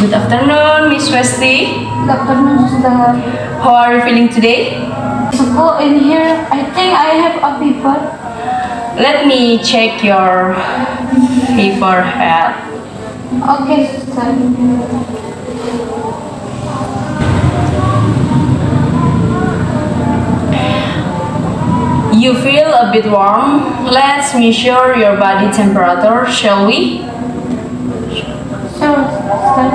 Good afternoon, Miss Westy. Good afternoon, sister. How are you feeling today? So go in here. I think I have a fever. Let me check your fever head. Okay, sister. You feel a bit warm. Let's measure your body temperature, shall we? Sure, sister.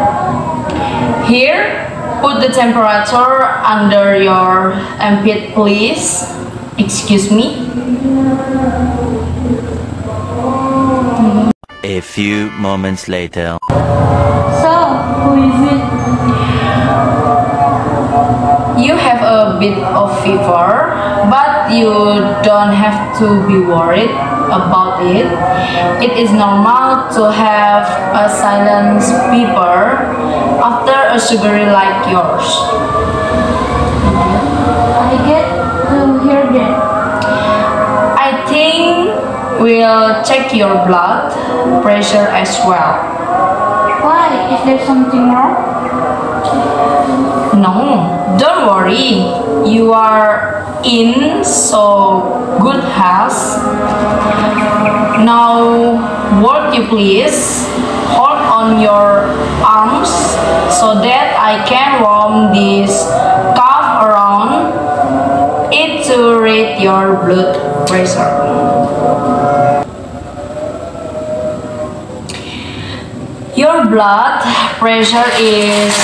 Here, put the temperature under your armpit, please. Excuse me. A few moments later. So, who is it? You have a bit of fever, but you don't have to be worried about it. It is normal to have a silent fever after a surgery like yours. I get to hear that. I think we'll check your blood pressure as well. Why? Is there something wrong? No, don't worry. You are in so good health. Now, work you please. Hold on your arms so that I can warm this cuff around it to read your blood pressure. Your blood pressure is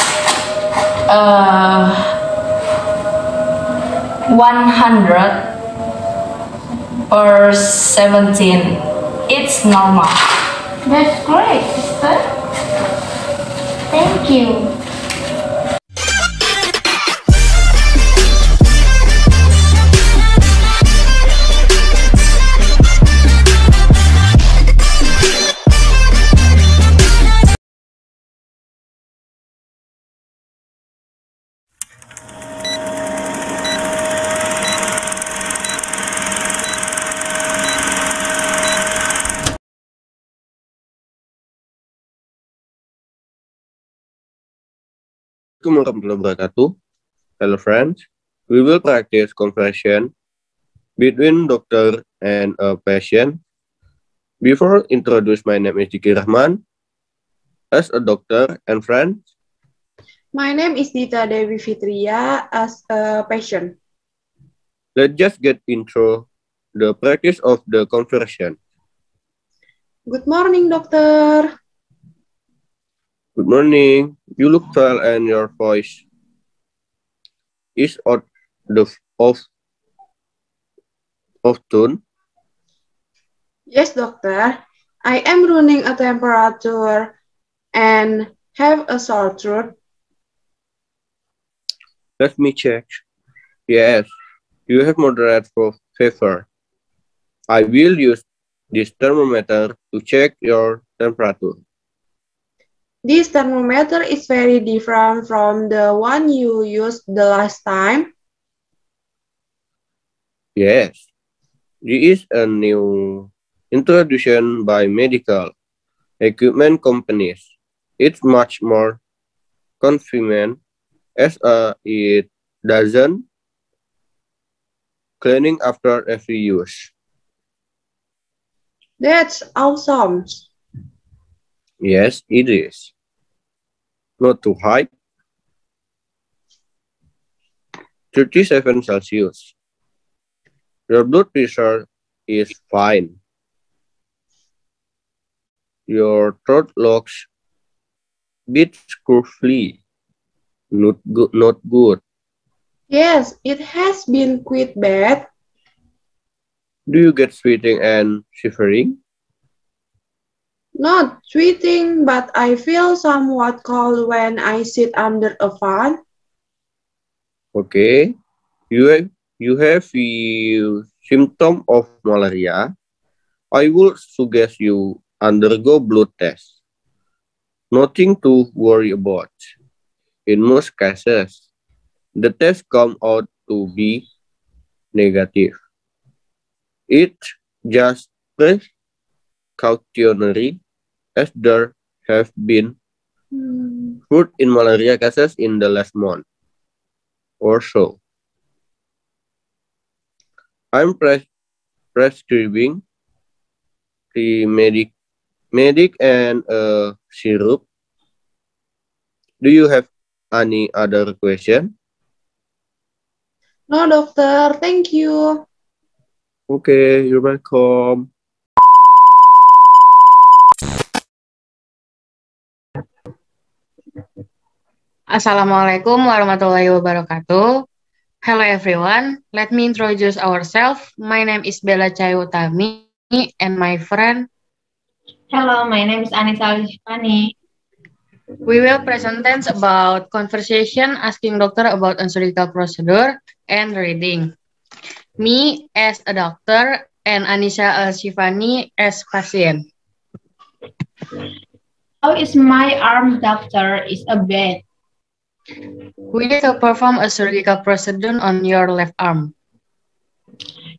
100/17. It's normal. That's great, sister. Thank you. Assalamualaikum warahmatullahi wabarakatuh. Hello friends, we will practice conversation between doctor and a patient. Before introduce, my name is Diki Rahman. As a doctor and friend, My name is Dita Dewi Fitria as a patient. let's just get into the practice of the conversation. Good morning, doctor. Good morning. You look well and your voice is out of tune. Yes, doctor. I am running a temperature and have a sore throat. Let me check. Yes, you have moderate fever. I will use this thermometer to check your temperature. This thermometer is very different from the one you used the last time. Yes, this is a new introduction by medical equipment companies. It's much more convenient as it doesn't cleaning after every use. That's awesome. Yes, it is. Not too high. 37 Celsius. Your blood pressure is fine. Your throat looks bit scruffy. Not good. Not good. Yes, it has been quite bad. Do you get sweating and shivering? Not sweating, but I feel somewhat cold when I sit under a fan. Okay. You have a symptom of malaria. I would suggest you undergo blood test. Nothing to worry about. In most cases, the test come out to be negative. It's just precautionary as there have been Food in malaria cases in the last month or so. I'm prescribing the medic and a syrup. Do you have any other question? No, doctor. Thank you. Okay, you're welcome. Assalamualaikum warahmatullahi wabarakatuh. Hello everyone, let me introduce ourselves. My name is Bella Chayutami and my friend. Hello, my name is Anissa Alifani. We will present about conversation asking doctor about surgical procedure and reading. Me as a doctor and Anissa Alifani as patient. How is my arm, doctor? Is a bed. We need to perform a surgical procedure on your left arm.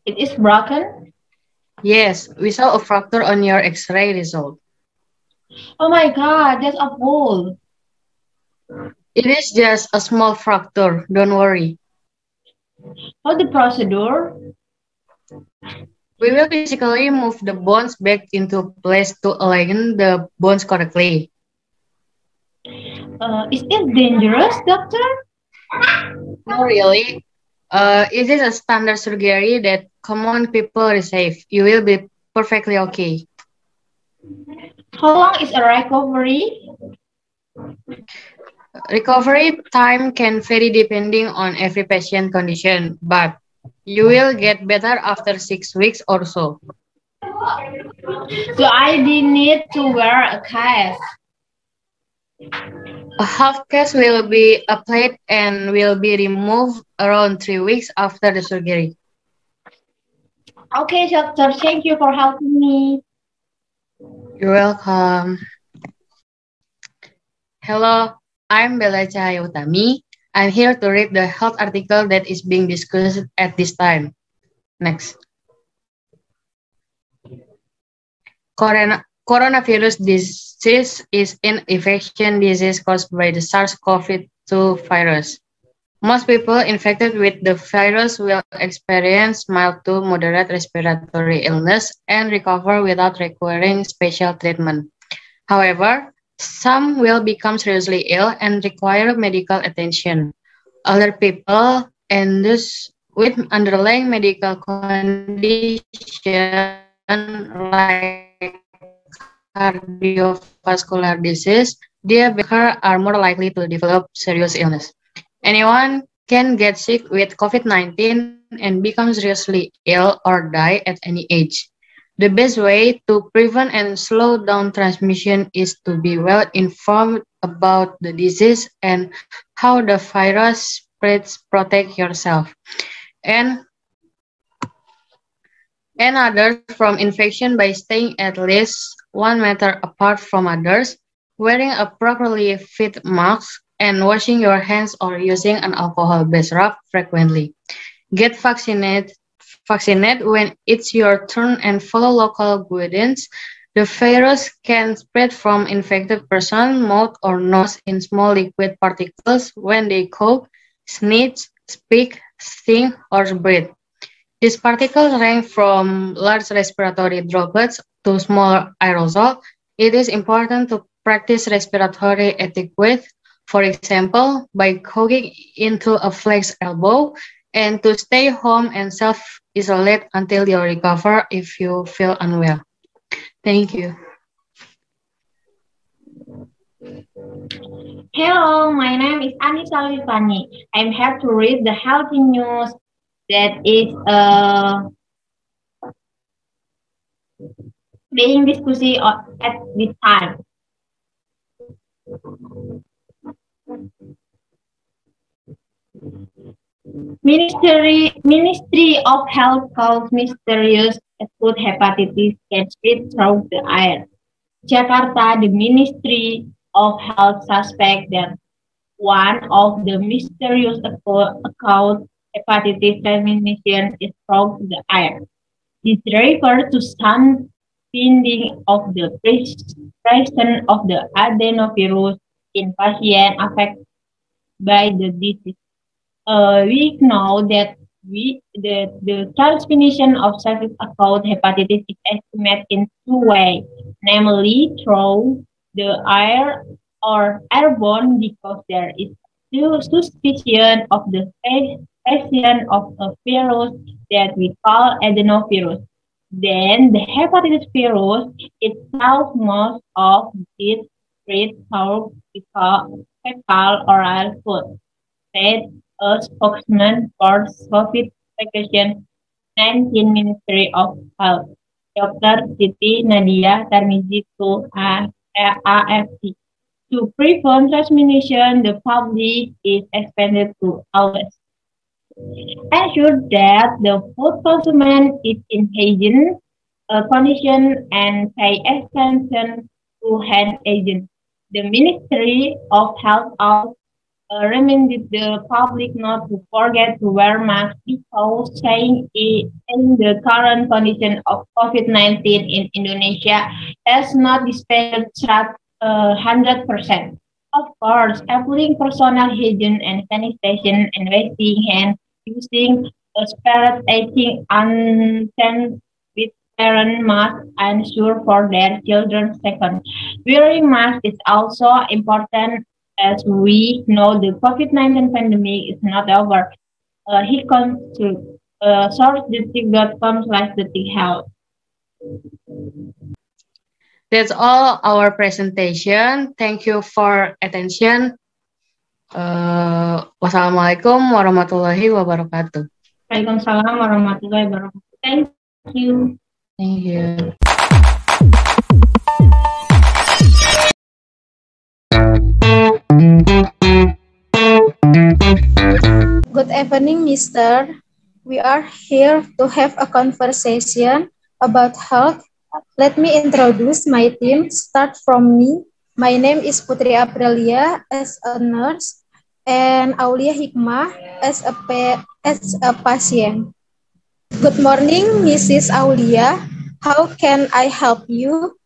It is broken? Yes, we saw a fracture on your X-ray result. Oh my God, that's awful. It is just a small fracture, don't worry. How the procedure? We will physically move the bones back into place to align the bones correctly. Is it dangerous, doctor? No, really. It is a standard surgery that common people receive. You will be perfectly okay. How long is a recovery? Recovery time can vary depending on every patient condition, but you will get better after 6 weeks or so. So I did need to wear a cast. A half cast will be applied and will be removed around 3 weeks after the surgery. Okay, doctor, thank you for helping me. You're welcome. Hello, I'm Bella Chayutami. I'm here to read the health article that is being discussed at this time. Next. Coronavirus disease is an infection disease caused by the SARS-CoV-2 virus. Most people infected with the virus will experience mild to moderate respiratory illness and recover without requiring special treatment. However, some will become seriously ill and require medical attention. Other people and those with underlying medical condition like cardiovascular disease, diabetes are more likely to develop serious illness. Anyone can get sick with COVID-19 and become seriously ill or die at any age. The best way to prevent and slow down transmission is to be well informed about the disease and how the virus spreads. Protect yourself and others from infection by staying at least 1 meter apart from others, wearing a properly fit mask, and washing your hands or using an alcohol-based rub frequently. Get vaccinated when it's your turn and follow local guidance. The virus can spread from infected person, mouth, or nose in small liquid particles when they cough, sneeze, speak, sing, or breathe. These particles range from large respiratory droplets to small aerosol. It is important to practice respiratory etiquette, for example, by coughing into a flexed elbow, and to stay home and self-isolate until you recover if you feel unwell. Thank you. Hello, my name is Anissa Alifani. I'm here to read the healthy news that is being discussed at this time. Ministry of Health calls mysterious acute hepatitis can spread through the air. Jakarta, the Ministry of Health suspect that one of the mysterious acute hepatitis transmission is through the air. This refers to some finding of the presence of the adenovirus in patients affected by the disease. We know that the transmission of surface-acute hepatitis is estimated in two ways, namely through the air or airborne because there is suspicion of the patient of a virus that we call adenovirus. Then the hepatitis virus itself, most of it spread through fecal oral food, said a spokesman for COVID-19 Ministry of Health, Dr. Siti Nadia Tarmizi to AFP. To prevent transmission, the public is expected to always ensure that the food consumption is in hygiene condition and pay attention to hand hygiene. The Ministry of Health also reminded the public not to forget to wear masks because saying in the current condition of COVID-19 in Indonesia has not dispelled 100%. Of course, applying personal hygiene and sanitation and washing hands using a spirit aging untended with parent must ensure for their children's safety. Wearing masks is also important as we know the COVID-19 pandemic is not over. He comes to sourcedetik.com/detikhealth. That's all our presentation. Thank you for attention. Wassalamualaikum warahmatullahi wabarakatuh. Waalaikumsalam warahmatullahi wabarakatuh. Thank you. Thank you. Good evening, Mister. We are here to have a conversation about health. Let me introduce my team. Start from me. My name is Putri Aprilia as a nurse and Aulia Hikmah as a patient. Good morning, Mrs. Aulia. How can I help you?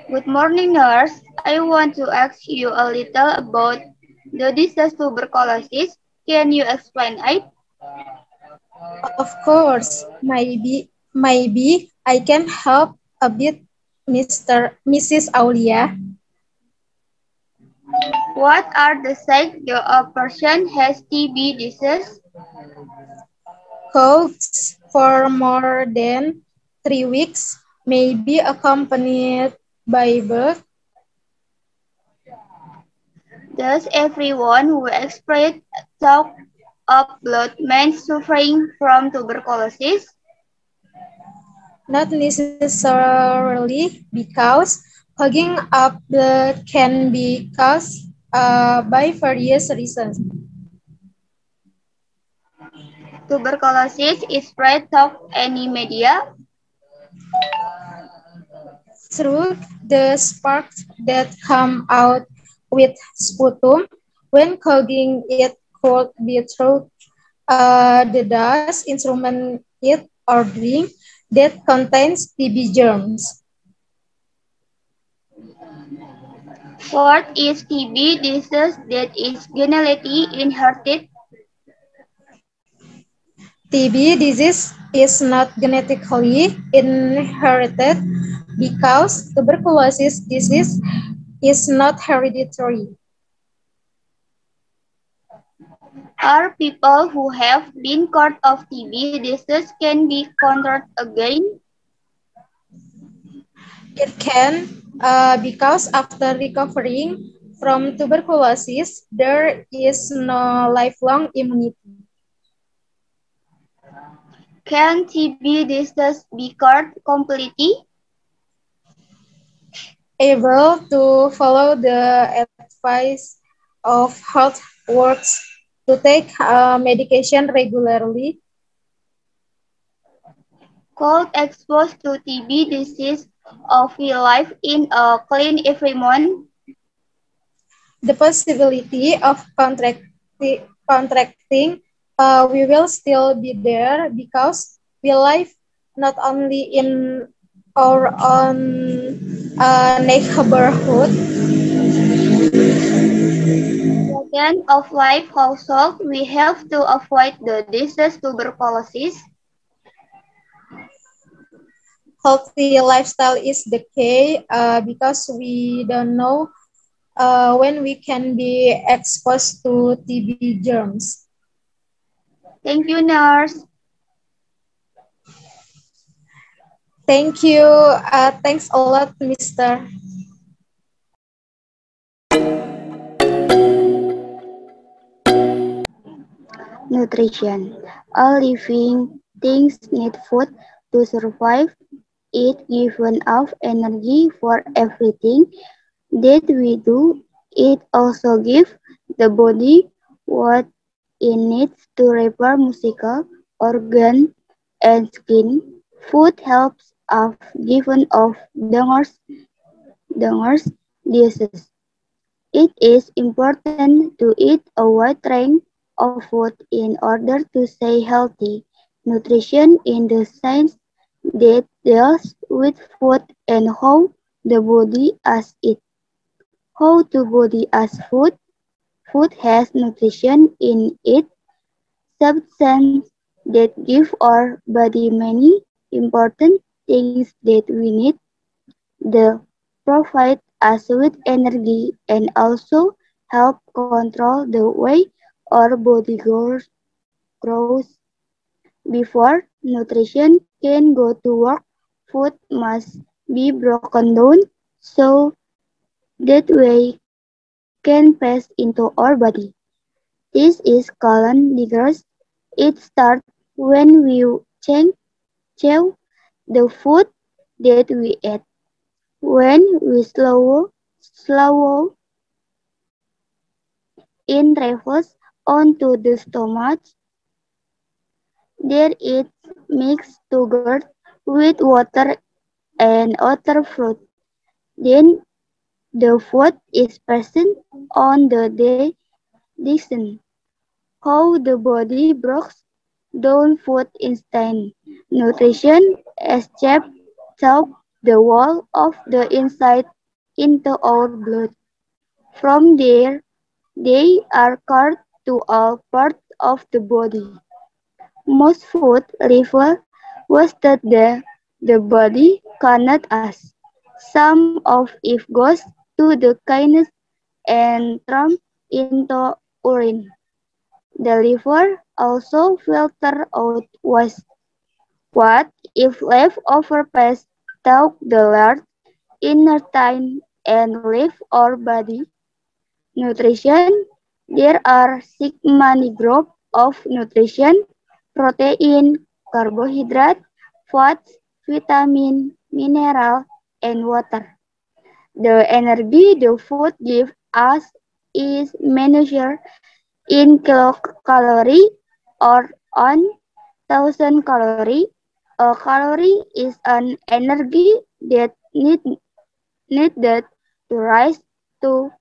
Good morning, nurse. I want to ask you a little about the disease tuberculosis. Can you explain it? Of course. Maybe I can help a bit, Mrs. Aulia. What are the signs a person has TB disease? Coughs for more than 3 weeks may be accompanied by birth. Does everyone who experiences talk of blood men suffering from tuberculosis? Not necessarily, because clogging up blood can be caused by various reasons. Tuberculosis is spread through any media? Through the sparks that come out with sputum. When clogging, it could be through the dust, instrument, eat, or drink that contains TB germs. What is TB disease that is genetically inherited? TB disease is not genetically inherited because tuberculosis disease is not hereditary. Are people who have been cured of TB disease can be contracted again? It can, because after recovering from tuberculosis, there is no lifelong immunity. Can TB disease be cured completely? Able to follow the advice of health works to take medication regularly. Could exposed to TB disease of life in a clean environment? The possibility of contracting we will still be there because we live not only in or on a neighborhood. Second, of life household, we have to avoid the disease tuberculosis. Healthy lifestyle is the key because we don't know when we can be exposed to TB germs. Thank you, nurse. Thank you. Thanks a lot, Mr. Nutrition. All living things need food to survive. It gives enough energy for everything that we do. It also gives the body what it needs to repair muscle, organ, and skin. Food helps us given of donors diseases. It is important to eat a wide range of food in order to stay healthy. Nutrition is the science that deals with food and how the body as it. How the body as food. Food has nutrition in it, substance that give our body many important things that we need. The provide us with energy and also help control the way our body grows. Before nutrition can go to work, food must be broken down so that way can pass into our body. This is called digest. It starts when we chew the food that we eat. When we swallow in travels onto the stomach, there it mixed together with water and other fruit. Then the food is present on the digestion. How the body breaks down food instant nutrition escapes through the wall of the inside into our blood. From there, they are carried to all parts of the body. Most food liver was that the body cannot us. Some of it goes to the kidneys and turns into urine. The liver also filter out waste. What if leftover pass through the large intestine and leave our body? Nutrition. There are six main groups of nutrition: protein, carbohydrate, fats, vitamin, mineral, and water. The energy the food gives us is measured in kilocalorie or 1,000 calories. A calorie is an energy that needed to rise to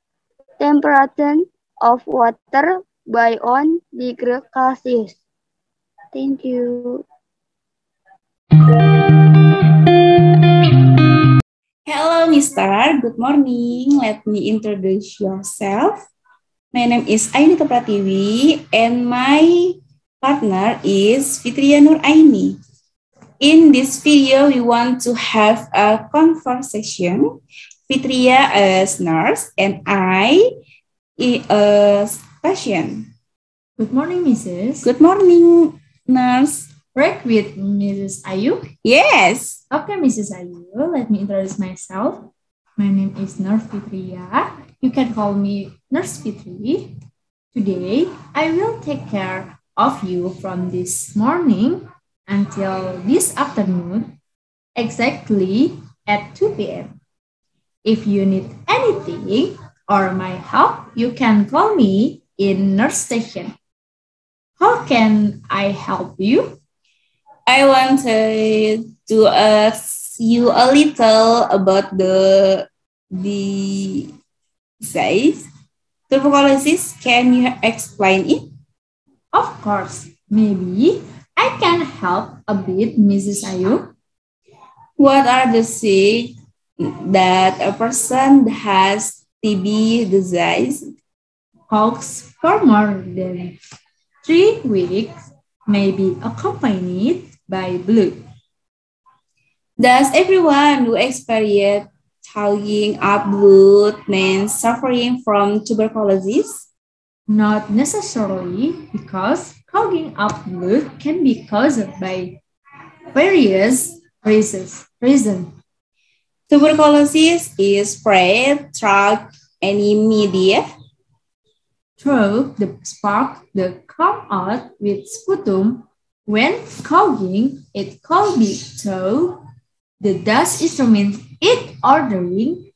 temperature of water by 1 degree Celsius. Thank you. Hello, Mister. Good morning. Let me introduce yourself. My name is Ainita Pratiwi, and my partner is Fitria Nur Aini. In this video, we want to have a conversation. Fitria as nurse, and I as patient. Good morning, Mrs. Good morning, nurse. Right with Mrs. Ayu? Yes. Okay, Mrs. Ayu, let me introduce myself. My name is Nurse Fitria. You can call me Nurse Fitri. Today, I will take care of you from this morning until this afternoon, exactly at 2 p.m. If you need anything or my help, you can call me in nurse station. How can I help you? I wanted to ask you a little about the disease tuberculosis. Can you explain it? Of course. Maybe I can help a bit, Mrs. Ayu. What are the signs that a person has TB disease? Coughs for more than 3 weeks may be accompanied by blood. Does everyone who experiences coughing up blood mean suffering from tuberculosis? Not necessarily, because coughing up blood can be caused by various reasons. Tuberculosis is spread through any media. Through the spark that come out with sputum. When coughing, it could be through the dust instrument it ordering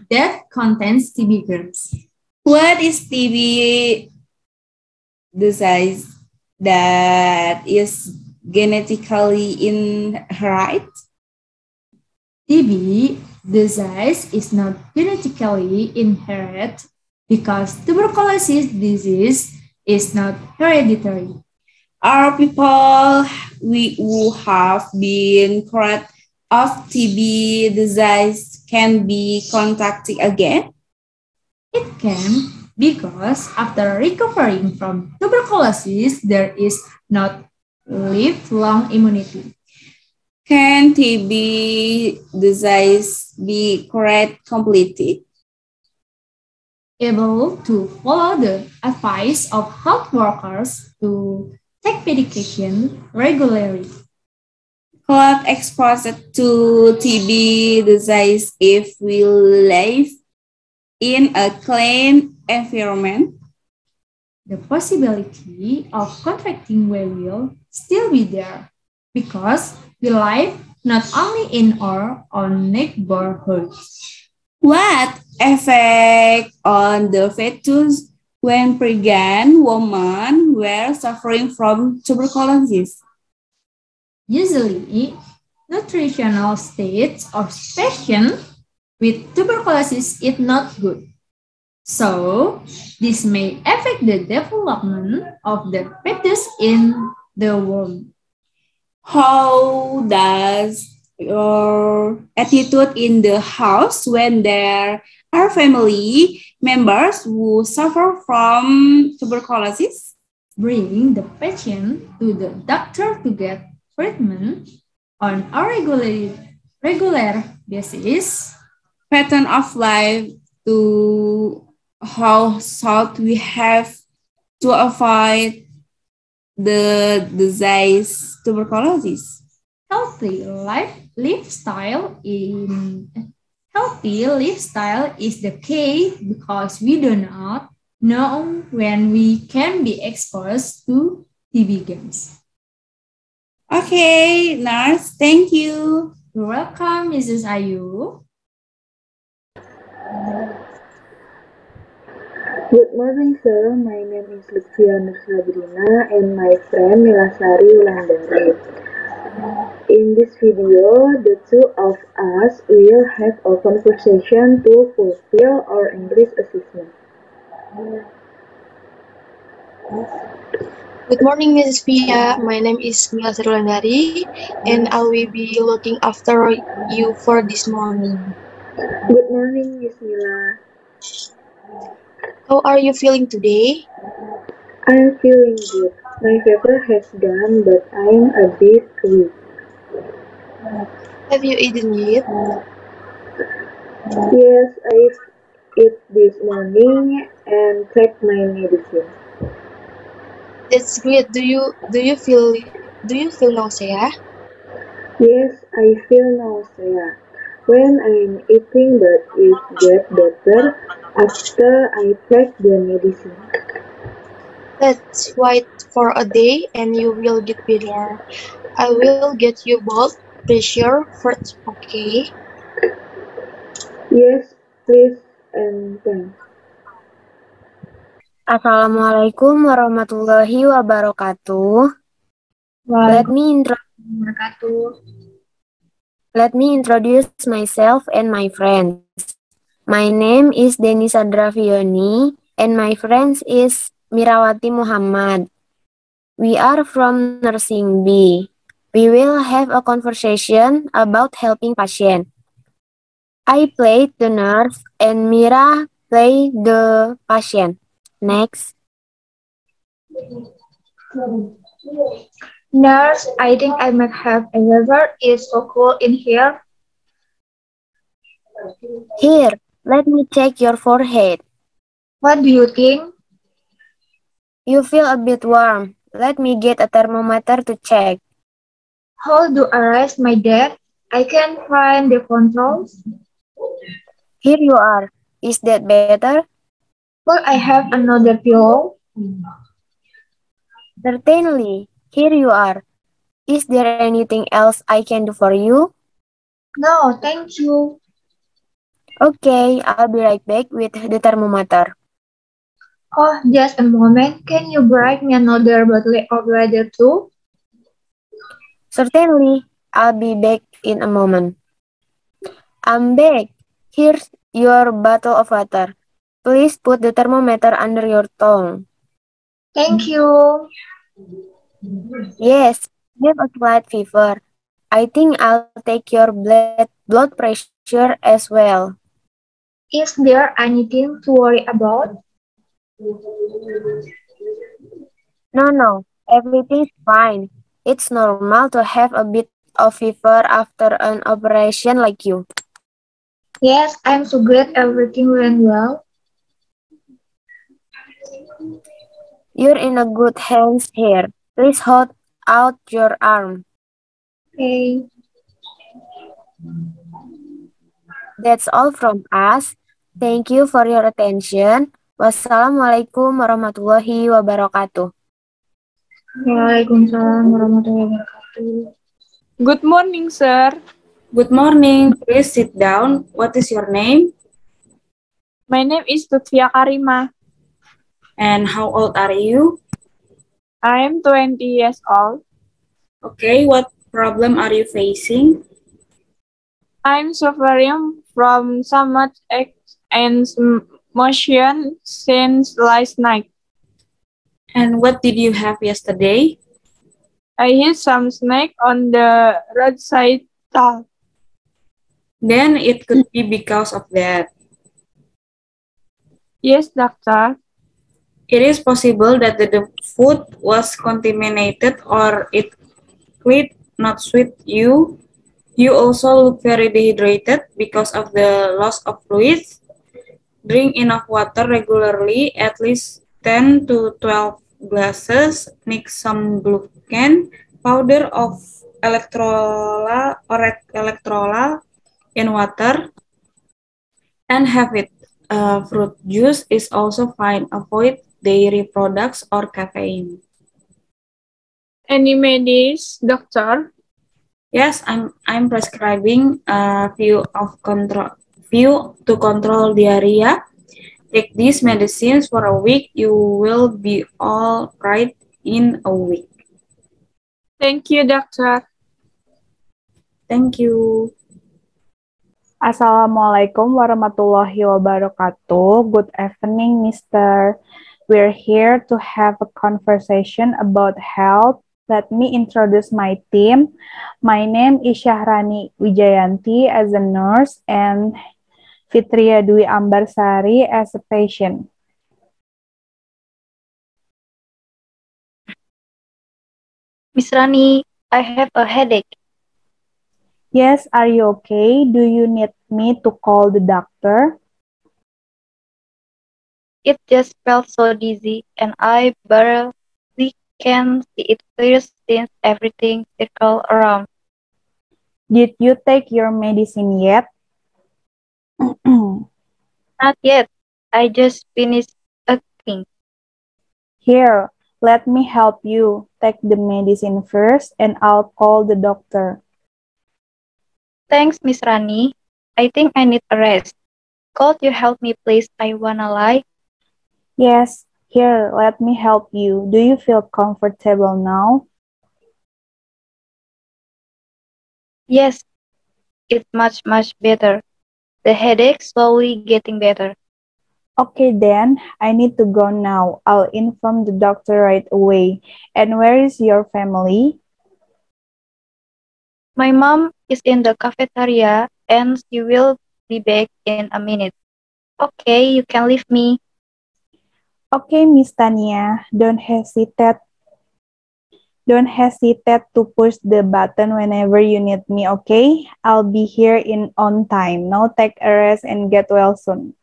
that contains TB germs. What is TB disease that is genetically inherited? TB disease is not genetically inherited because tuberculosis disease is not hereditary. Are people who have been cured of TB disease can be contacted again? It can, because after recovering from tuberculosis, there is not lifelong immunity. Can TB disease be cured completely? Able to follow the advice of health workers to take medication regularly. Not exposed to TB disease if we live in a clean environment. The possibility of contracting will still be there because we live not only in our own neighborhoods. What effect on the fetus when pregnant women were suffering from tuberculosis? Usually, nutritional states of patients with tuberculosis is not good. So, this may affect the development of the fetus in the womb. How does your attitude in the house when there are family members who suffer from tuberculosis? Bring the patient to the doctor to get treatment on a regular basis. Pattern of life to how should we have to avoid the disease tuberculosis? Healthy lifestyle is the key because we do not know when we can be exposed to TB germs. Okay, nurse, thank you. You're welcome, Mrs. Ayu. Good morning, sir. My name is Lutfia Nursabrina and my friend Milasari Wulandari. In this video, the two of us will have a conversation to fulfill our English assessment. Good morning, Mrs. Pia. My name is Mila Wulandari, and I will be looking after you for this morning. Good morning, Miss Mila. How are you feeling today? I'm feeling good. My fever has gone, but I'm a bit weak. Have you eaten yet? Yes, I've eaten this morning and take my medicine. That's great. Do you feel nausea? Yes, I feel nausea when I'm eating, but it gets better after I take the medicine. Let's wait for a day and you will get better. I will get you blood pressure first, okay? Yes, please and thanks. Assalamualaikum warahmatullahi wabarakatuh. Let me introduce myself and my friends. My name is Denisa Dravioni and my friends is Mirawati Muhammad. We are from Nursing B. We will have a conversation about helping patient. I played the nurse and Mira played the patient. Next. Nurse, I think I might have a fever. It's so cold in here. Here, let me check your forehead. What do you think? You feel a bit warm. Let me get a thermometer to check. How do I raise my dad? I can't find the controls. Here you are. Is that better? Could I have another pillow? Certainly. Here you are. Is there anything else I can do for you? No, thank you. Okay, I'll be right back with the thermometer. Oh, just a moment. Can you bring me another bottle of water too? Certainly, I'll be back in a moment. I'm back. Here's your bottle of water. Please put the thermometer under your tongue. Thank you. Yes, you have a slight fever. I think I'll take your blood pressure as well. Is there anything to worry about? No, everything's fine. It's normal to have a bit of fever after an operation like you. Yes, I'm so glad everything went well. You're in a good hands here. Please hold out your arm. Okay. That's all from us. Thank you for your attention. Wassalamualaikum warahmatullahi wabarakatuh. Waalaikumsalam warahmatullahi wabarakatuh. Good morning, sir. Good morning. Please sit down. What is your name? My name is Lutfia Karima. And how old are you? I am 20 years old. Okay, what problem are you facing? I'm suffering from stomach ache and motion since last night. And what did you have yesterday? I hit some snake on the roadside stall. Then it could be because of that. Yes, doctor. It is possible that the food was contaminated or it could not suit you. You also look very dehydrated because of the loss of fluids. Drink enough water regularly, at least 10 to 12 glasses. Mix some glucan powder of electrola in water and have it. Fruit juice is also fine. Avoid dairy products or caffeine. Any medicine, doctor? Yes, I'm prescribing a few to control diarrhea. Take these medicines for a week. You will be all right in a week. Thank you, doctor. Thank you. Assalamualaikum warahmatullahi wabarakatuh. Good evening, Mister. We're here to have a conversation about health. Let me introduce my team. My name is Syahrani Wijayanti as a nurse and Fitria Dwi Ambarsari as a patient. Miss Rani, I have a headache. Yes, are you okay? Do you need me to call the doctor? It just felt so dizzy, and I barely can see it clear since everything circled around. Did you take your medicine yet? Not yet. I just finished eating. Here, let me help you. Take the medicine first, and I'll call the doctor. Thanks, Miss Rani. I think I need a rest. Could you help me, please? I wanna lie. Yes, here, let me help you. Do you feel comfortable now? Yes, it's much better. The headache slowly getting better. Okay then, I need to go now. I'll inform the doctor right away. And where is your family? My mom is in the cafeteria and she will be back in a minute. Okay, you can leave me. Okay, Miss Tania, don't hesitate to push the button whenever you need me, okay? I'll be here on time. Now take a rest and get well soon.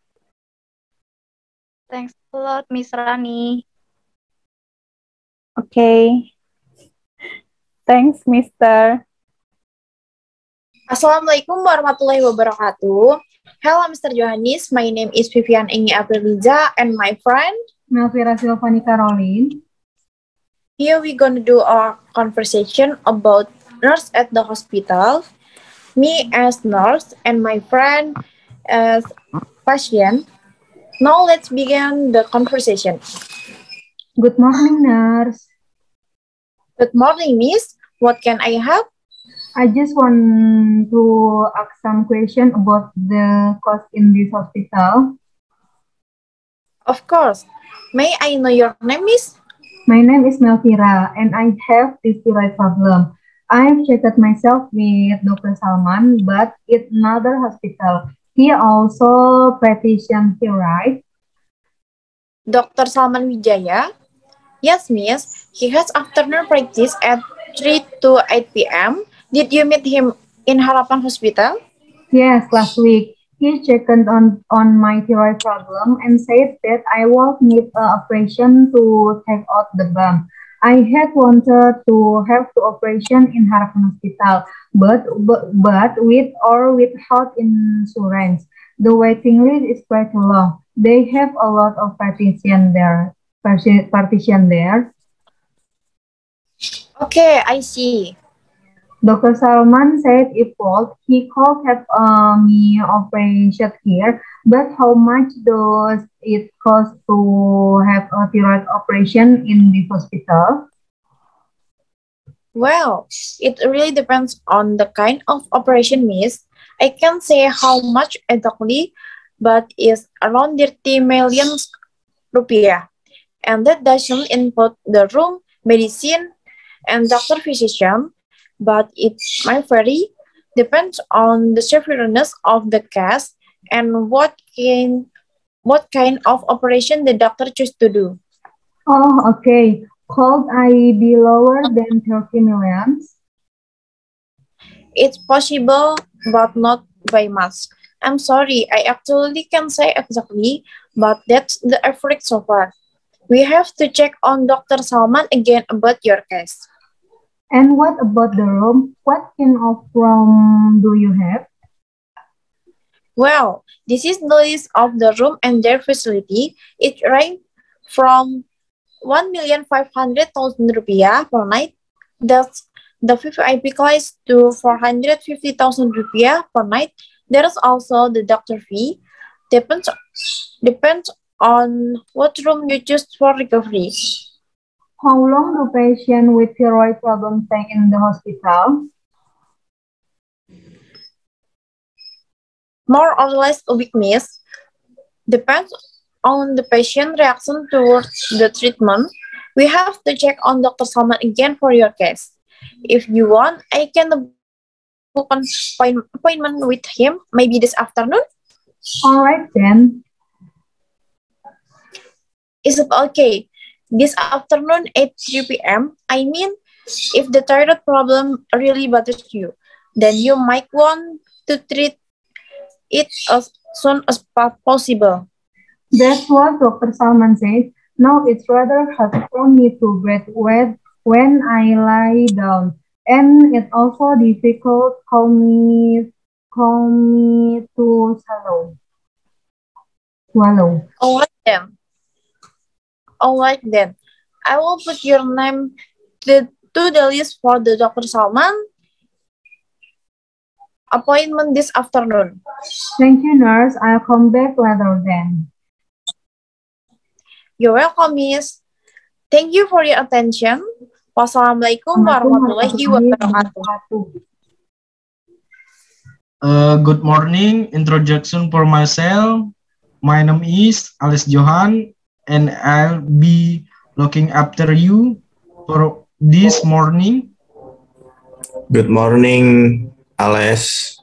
Thanks a lot, Miss Rani. Okay. Thanks, Mister. Assalamualaikum warahmatullahi wabarakatuh. Hello, Mr. Johannes. My name is Vivian Engi Apriliza and my friend Melvira Silvani Caroline. Here we're gonna do a conversation about nurse at the hospital. Me as nurse and my friend as patient. Now let's begin the conversation. Good morning, nurse. Good morning, miss. What can I help? I just want to ask some question about the cost in this hospital. Of course. May I know your name, miss? My name is Melvira and I have this thyroid problem. I've checked myself with Dr. Salman, but in another hospital. He also practitioned here, right? Dr. Salman Wijaya? Yes, miss. He has afternoon practice at 3 to 8 p.m. Did you meet him in Harapan Hospital? Yes, last week. He checked on my thyroid problem and said that I will need an operation to take out the bump. I had wanted to have the operation in Harapan Hospital, but with or without insurance. The waiting list is quite long. They have a lot of partition there. Okay, I see. Dr. Salman said if fault, he could have me operation here, but how much does it cost to have a thyroid operation in the hospital? Well, it really depends on the kind of operation, miss. I can't say how much exactly, but it's around 30 million rupiah. And that doesn't include the room, medicine, and doctor physician, but it might vary, depends on the seriousness of the case and what kind of operation the doctor choose to do. Oh, okay. Could I be lower than 30 millions? It's possible, but not by much. I'm sorry, I actually can't say exactly, but that's the average so far. We have to check on Dr. Salman again about your case. And what about the room? What kind of room do you have? Well, this is the list of the room and their facility. It ranges from 1,500,000 rupiah per night. That's the VIP class to 450,000 rupiah per night. There is also the doctor fee. Depends on what room you choose for recovery. How long do patients with thyroid problems stay in the hospital? More or less a week, miss. Depends on the patient reaction towards the treatment. We have to check on Dr. Salman again for your case. If you want, I can book an appointment with him, maybe this afternoon. All right, then. Is it okay? This afternoon at 3 p.m. I mean, if the thyroid problem really bothers you, then you might want to treat it as soon as possible. That's what Dr. Salman said. Now it's rather hard for me to breathe when I lie down, and it's also difficult for me to swallow. All right then. I will put your name to the list for the Dr. Salman appointment this afternoon. Thank you, nurse. I'll come back later then. You're welcome, miss. Thank you for your attention. Wassalamualaikum warahmatullahi wabarakatuh. Good morning. Introduction for myself. My name is Alice Johan, and I'll be looking after you for this morning. Good morning, Ales.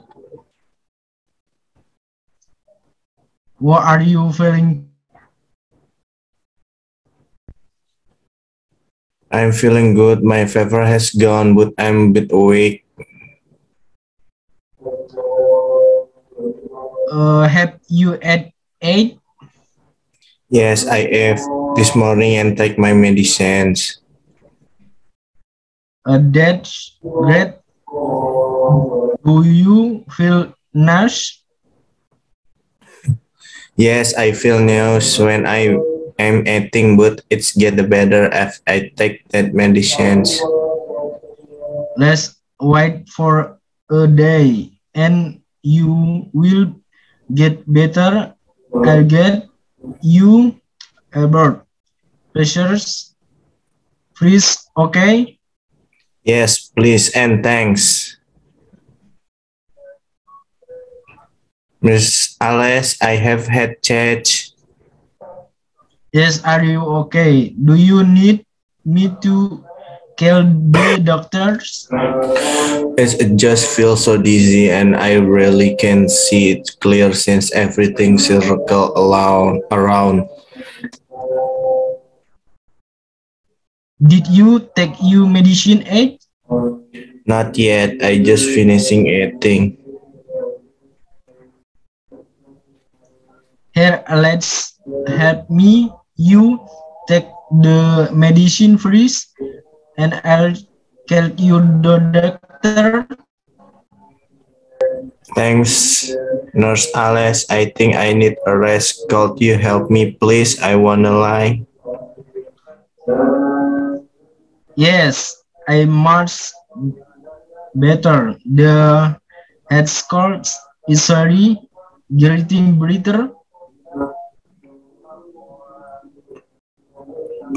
What are you feeling? I'm feeling good. My fever has gone, but I'm a bit awake. Have you ate? Yes, I ate this morning and take my medicines. That's great. Do you feel nauseous? Yes, I feel nauseous when I am eating, but it's get better if I take that medicines. Let's wait for a day and you will get better. I'll get you about pressures. Freeze, okay? Yes, please and thanks. Miss Alice, I have had chat. Yes, are you okay? Do you need me to call the doctors? It just feels so dizzy and I really can't see it clear since everything circle around. Did you take your medicine yet? Not yet, I just finishing eating. Here, let's help me. You take the medicine first and I'll call you the doctor. Thanks, Nurse Alice. I think I need a rest. Could you help me, please? I wanna lie. Yes, I much better. The head scratch is sorry, getting better.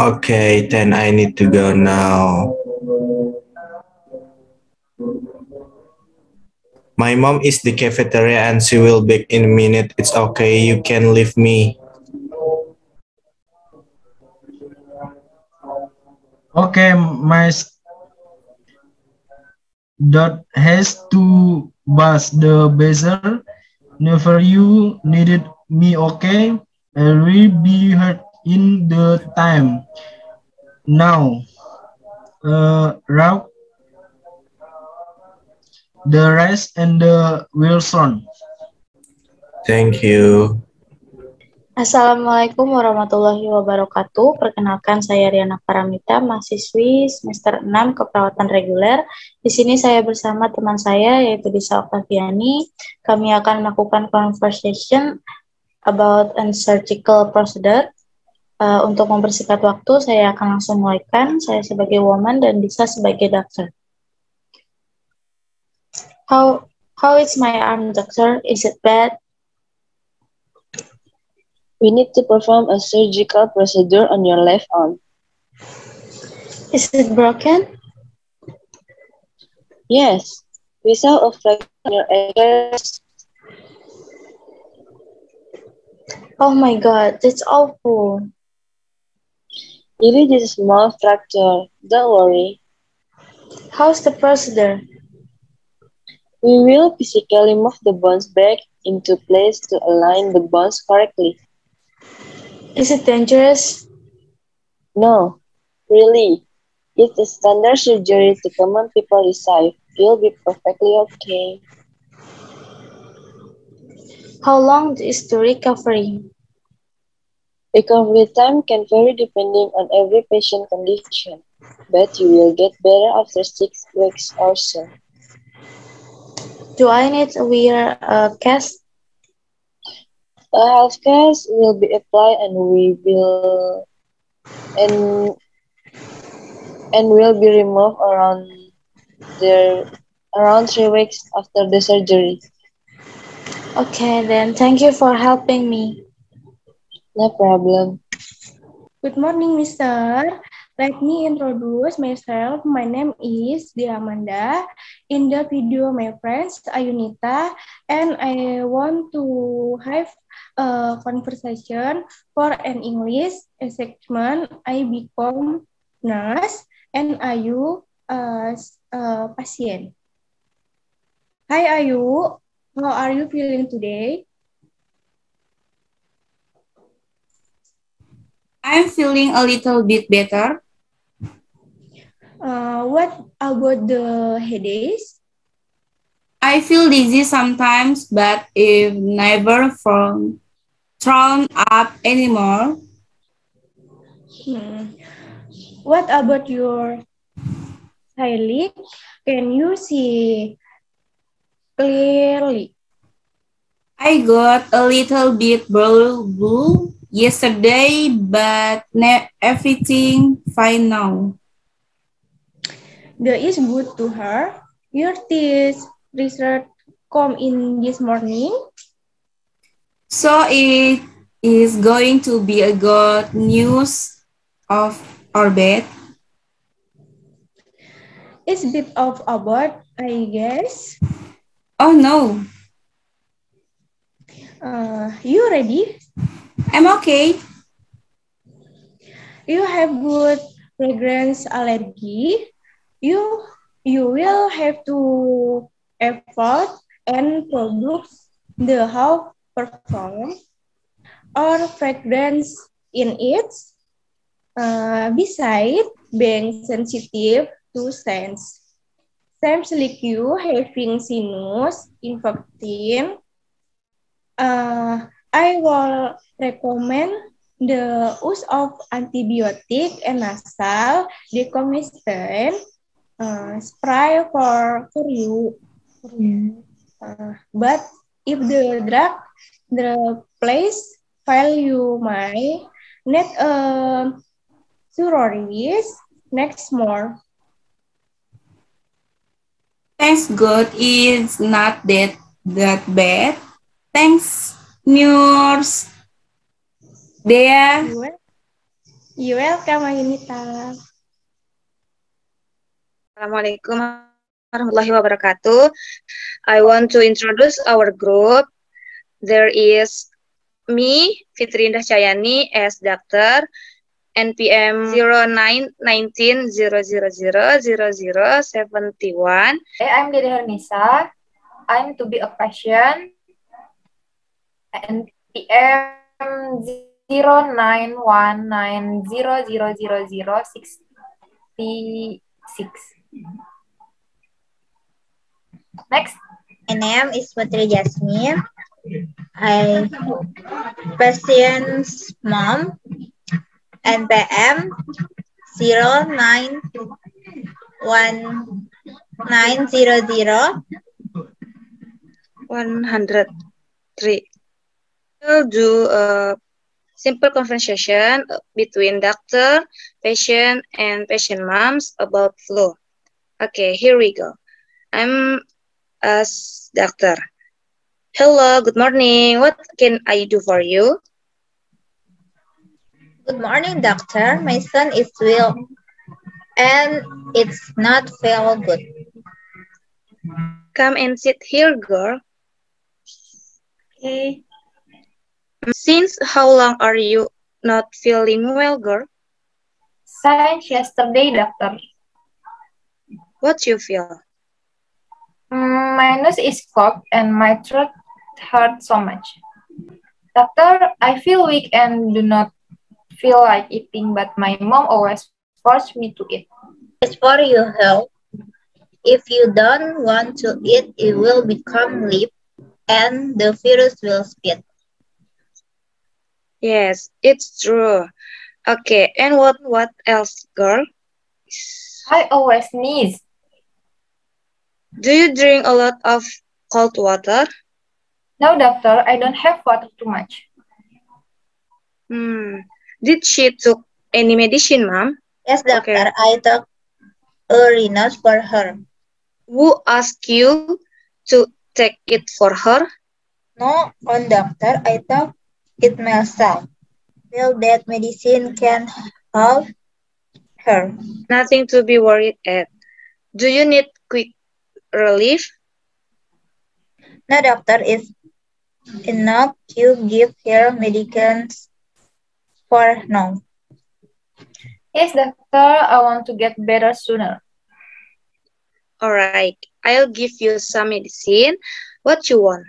Okay, then I need to go now. My mom is the cafeteria and she will be in a minute. It's okay, you can leave me. Okay, my dot has to bus the buzzer. Never you needed me, okay? I will be here in the time. Now, Ralph, the rest and the Wilson. Thank you. Assalamualaikum warahmatullahi wabarakatuh. Perkenalkan, saya Riana Paramita, mahasiswi semester 6 keperawatan reguler. Di sini saya bersama teman saya yaitu Disa Octaviani. Kami akan melakukan conversation about a surgical procedure. Untuk mempersingkat waktu, saya akan langsung mulaikan. Saya sebagai woman dan Disa sebagai doctor. How is my arm, doctor? Is it bad? We need to perform a surgical procedure on your left arm. Is it broken? Yes, we saw a fracture on your ankles. Oh my God, that's awful. It is a small fracture, don't worry. How's the procedure? We will physically move the bones back into place to align the bones correctly. Is it dangerous? No, really. It's a standard surgery to common people receive. You'll be perfectly okay. How long is the recovery? Recovery time can vary depending on every patient condition, but you will get better after 6 weeks or so. Do I need to wear a cast? A health cast will be applied and will be removed around 3 weeks after the surgery. Okay, then thank you for helping me. No problem. Good morning, Mister. Let me introduce myself. My name is Diamanda. In the video, my friends, Ayunita, and I want to have a conversation for an English segment. I become nurse, and Ayu patient. Hi Ayu, how are you feeling today? I'm feeling a little bit better. What about the headaches? I feel dizzy sometimes, but it never thrown up anymore. What about your eyelid? Can you see clearly? I got a little bit blue yesterday, but everything fine now. That is good to her. Your teeth result come in this morning. So it is going to be a good news of our bed. It's a bit of a bird, I guess. Oh no. You ready? I'm okay. You have good fragrance allergy. You will have to effort and produce the house perform or fragrance in it. Besides being sensitive to scents, seems like you having sinus infection. I will recommend the use of antibiotic and nasal decommission spray for you. But if the place fail, you might need a surgery next more. Thanks God it's not that bad. Thanks, nurse. Dea. You're welcome, Ayunita. Assalamualaikum warahmatullahi wabarakatuh. I want to introduce our group. There is me, Fitri Indah Chayani, as doctor, NPM 0919000071. I'm Dede Hermisa. I'm to be a patient. NPM 0919000066. Next. My name is Putri Jasmine. I patient's mom. NPM 0919000103. We'll do a simple conversation between doctor, patient, and patient moms about flu. Okay, here we go. I'm as doctor. Hello, good morning. What can I do for you? Good morning, doctor. My son is ill and it's not feel good. Come and sit here, girl. Okay. Since how long are you not feeling well, girl? Since yesterday, doctor. What you feel? My nose is clogged and my throat hurts so much. Doctor, I feel weak and do not feel like eating, but my mom always forces me to eat. It's for your health. If you don't want to eat, it will become limp and the virus will spread. Yes, it's true. Okay, and what else, girl? I always sneeze. Do you drink a lot of cold water? No, doctor, I don't have water too much. Did she took any medicine, ma'am? Yes, doctor, okay. I took a Rhinos for her. Who asked you to take it for her? No, doctor, I took it myself. Well, that medicine can help her. Nothing to be worried at. Do you need quick relief? No, doctor, is enough to give her medicines for now. Yes, doctor, I want to get better sooner. Alright, I'll give you some medicine. What you want?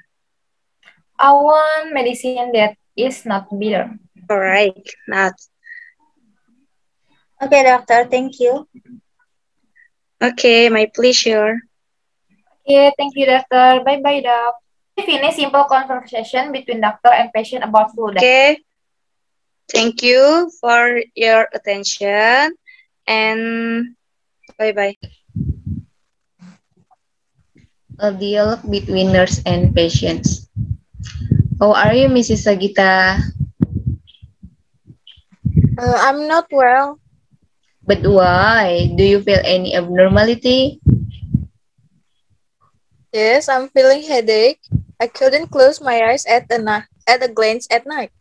I want medicine that is not bitter. Alright, not. Okay, doctor, thank you. Okay, my pleasure. Okay, thank you, doctor. Bye-bye, doc. Finish simple conversation between doctor and patient about flu. Okay, thank you for your attention and bye-bye. A dialogue between nurse and patients. How are you, Mrs. Sagita? I'm not well. But why? Do you feel any abnormality? Yes, I'm feeling headache. I couldn't close my eyes at a glance at night.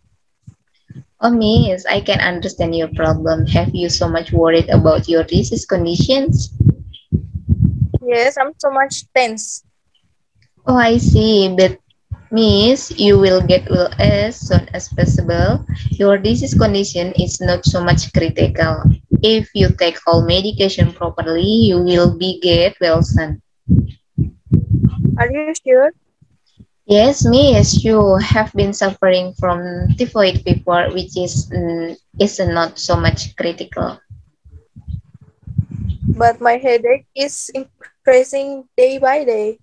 Oh, miss, I can understand your problem. Have you so much worried about your disease conditions? Yes, I'm so much tense. Oh, I see. But, miss, you will get well as soon as possible. Your disease condition is not so much critical. If you take all medication properly, you will be get well soon. Are you sure? Yes, miss, you have been suffering from typhoid fever, which is not so much critical. But my headache is increasing day by day.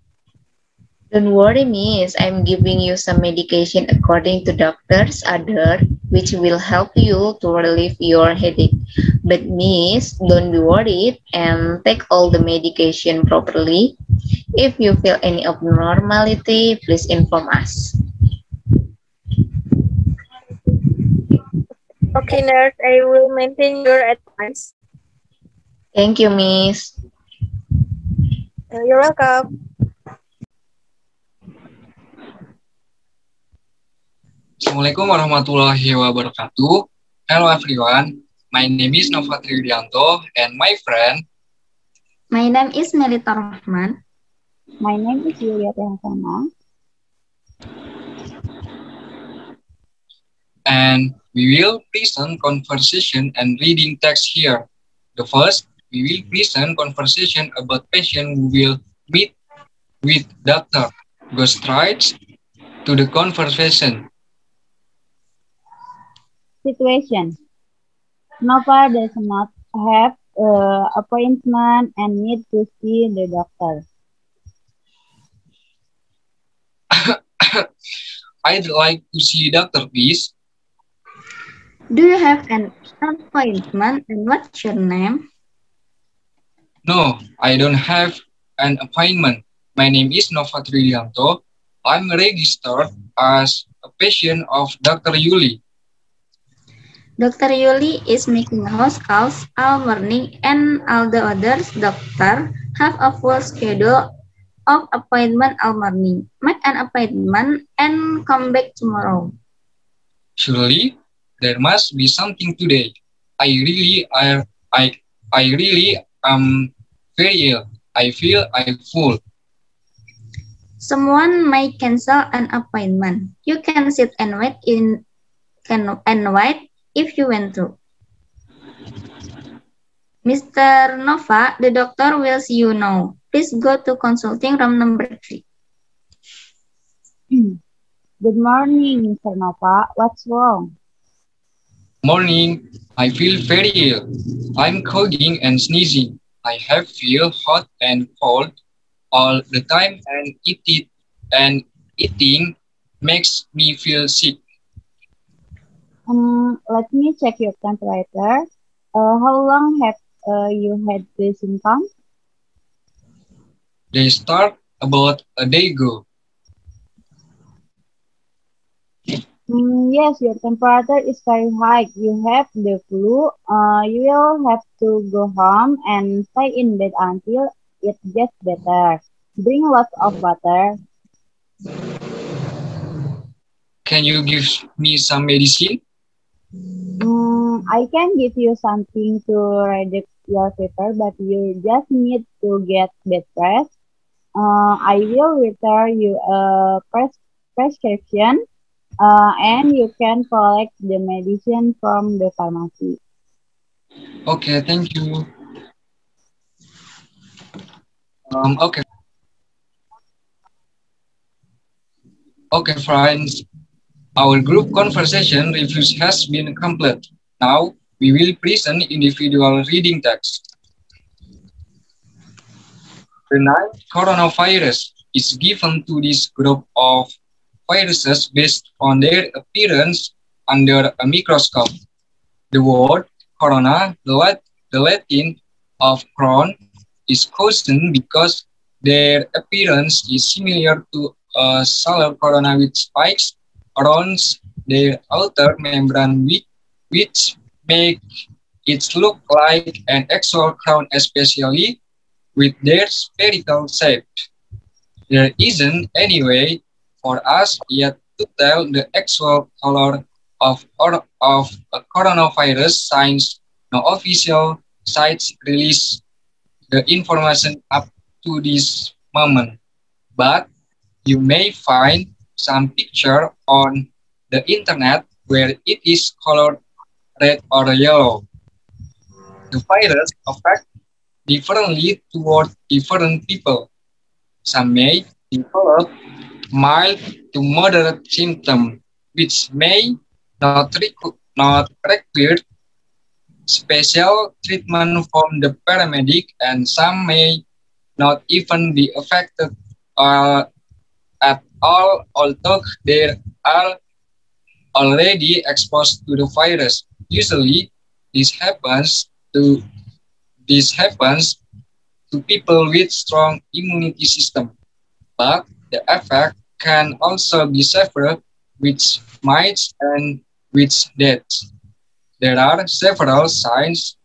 Don't worry, miss. I'm giving you some medication according to doctor's order, which will help you to relieve your headache. But miss, don't be worried and take all the medication properly. If you feel any abnormality, please inform us. Okay, nurse, I will maintain your advice. Thank you, miss. You're welcome. Assalamualaikum warahmatullahi wabarakatuh. Hello everyone, my name is Nova Tridianto and my friend. My name is Melita Rahman. My name is Yulia Tiansana. And we will present conversation and reading text here. The first, we will present conversation about patient who will meet with doctor. Go straight to the conversation. Situation. Nova does not have appointment and need to see the doctor. I'd like to see doctor, please. Do you have an appointment and what's your name? No, I don't have an appointment. My name is Nova Tridianto. I'm registered as a patient of Dr. Yuli. Dr. Yuli is making house calls all morning and all the others doctor have a full schedule of appointment all morning. Make an appointment and come back tomorrow. Surely, there must be something today. I really am very ill. I feel I'm full. Someone may cancel an appointment. You can sit and wait if you want to. Mr. Nova, the doctor will see you now. Please go to consulting room number 3. Good morning, Mr. Nova. What's wrong? Morning. I feel very ill. I'm coughing and sneezing. I have feel hot and cold all the time, and eating makes me feel sick. Let me check your temperature. How long have you had the symptoms? They start about a day ago. Yes, your temperature is very high. You have the flu. You will have to go home and stay in bed until it gets better. Drink lots of water. Can you give me some medicine? I can give you something to reduce your fever, but you just need to get bed rest. I will return you a prescription, and you can collect the medicine from the pharmacy. Okay, thank you. Okay. Okay, friends. Our group conversation reviews has been complete. Now, we will present individual reading text. The name coronavirus is given to this group of viruses based on their appearance under a microscope. The word corona, the Latin of cron, is chosen because their appearance is similar to a solar corona with spikes around their outer membrane which make it look like an actual crown, especially with their spherical shape. There isn't any way for us yet to tell the actual color of a coronavirus since no official sites release the information up to this moment. But you may find some picture on the internet where it is colored red or yellow. The virus affects differently toward different people. Some may develop mild to moderate symptoms, which may not require special treatment from the paramedic, and some may not even be affected at all, although they are already exposed to the virus. Usually, this happens to people with strong immunity system, but the effect can also be severe, which might end with death. There are several signs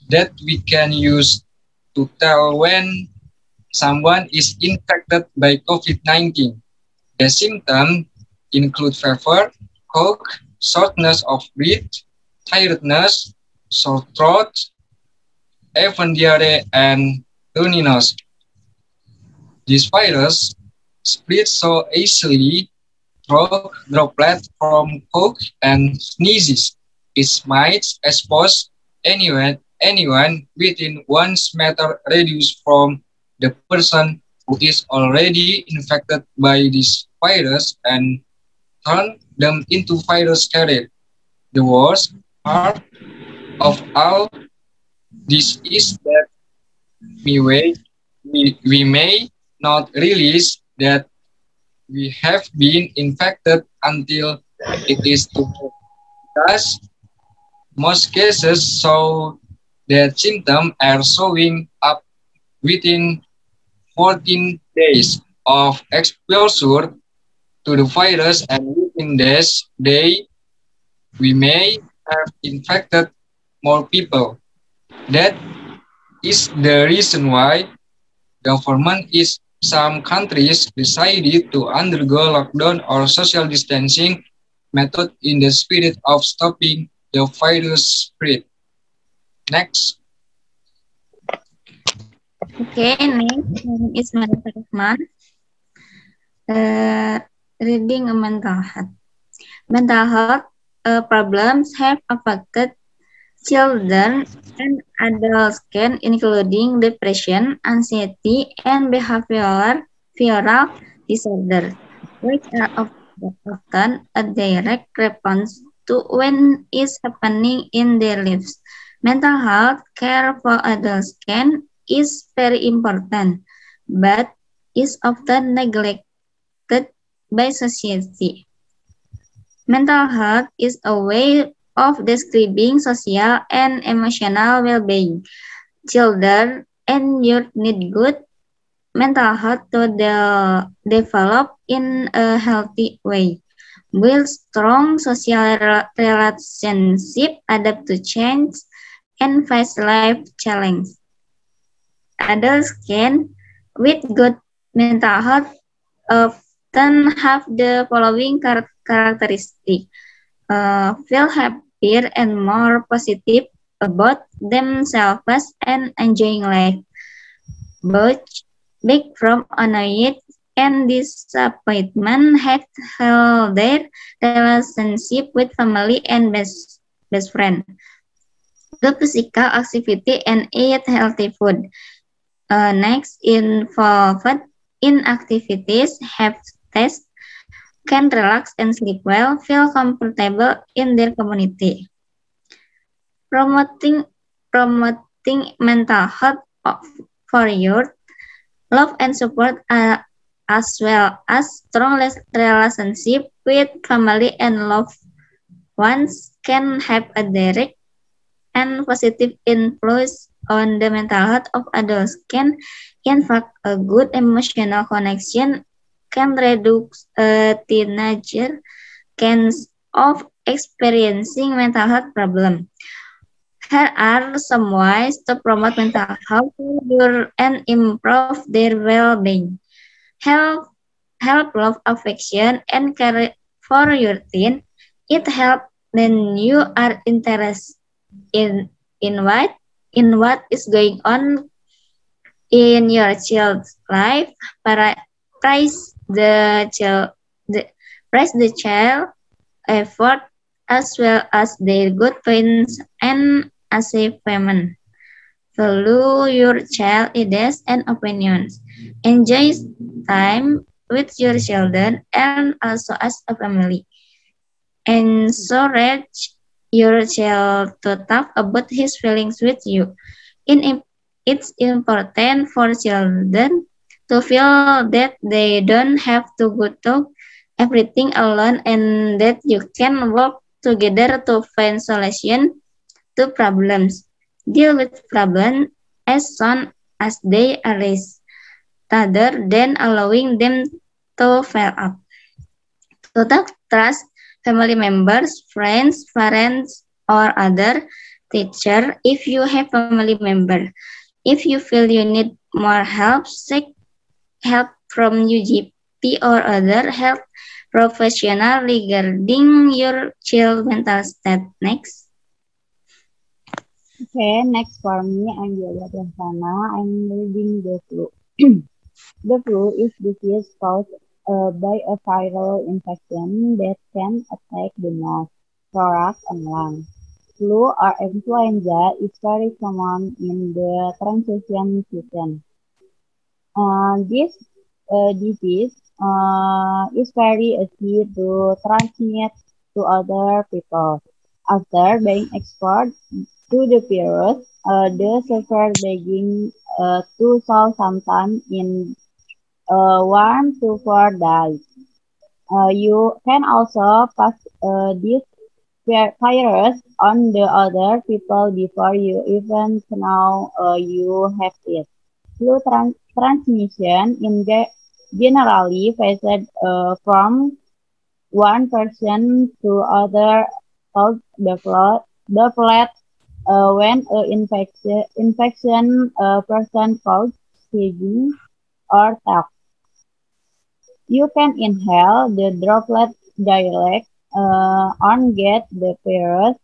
that we can use to tell when someone is infected by COVID-19. The symptoms include fever, cough, shortness of breath, tiredness, sore throat, even diarrhea, and runny nose. This virus spreads so easily through droplets from cough and sneezes. It might expose anyone within 1 meter radius from the person who is already infected by this virus and turn them into virus carrier. The worst part of all this is that we may not realize that we have been infected until it is too late. Thus, most cases show that symptoms are showing up within 14 days of exposure to the virus, and within this day, we may have infected more people. That is the reason why government is some countries decided to undergo lockdown or social distancing method in the spirit of stopping the virus spread. Next. Okay, next is Maria Rahman. Reading a mental health. Mental health problems have affected children and adults, including depression, anxiety, and behavioral disorders, which are often a direct response to what is happening in their lives. Mental health care for adults is very important, but is often neglected by society. Mental health is a way of describing social and emotional well-being. Children and youth need good mental health to develop in a healthy way, build strong social relationships, adapt to change, and face life challenges. Adults with good mental health often have the following characteristics. Feel happier and more positive about themselves and enjoying life. Both back from annoyed and disappointment have held their relationship with family and best friend. Do physical activity and eat healthy food. Next, involved in activities, have tests, can relax and sleep well, feel comfortable in their community. Promoting mental health for youth, love and support as well as strong relationship with family and loved ones can have a direct and positive influence on the mental health of adults. Can in fact a good emotional connection can reduce a teenager chance of experiencing mental health problem. Here are some ways to promote mental health and improve their well-being. Help love, affection, and care for your teen. It helps when you are interested in what is going on in your child's life. Praise the child effort as well as their good points and achievements. Value your child ideas and opinions. Enjoy time with your children and also as a family. Encourage your child to talk about his feelings with you. It's important for children to feel that they don't have to go through everything alone and that you can work together to find solutions to problems. Deal with problems as soon as they arise, rather than allowing them to fail up. To trust family members, friends, parents, or other teacher. If you have family member, if you feel you need more help, seek help from UGP or other health professional regarding your child mental state. Next. Okay, next for me, I'm Julia Prasana. I'm reading the flu. The flu is disease caused by a viral infection that can attack the nose, thorax, and lungs. Flu or influenza is very common in the transition season. This disease is very easy to transmit to other people. After being exposed to the virus, the sufferer begin to show symptoms in 1 to 4 days. You can also pass this virus on the other people before you even know you have it. Flu transmission in generally passes from one person to other of the blood when infection person causes sneezing or talk. You can inhale the droplet direct on get the virus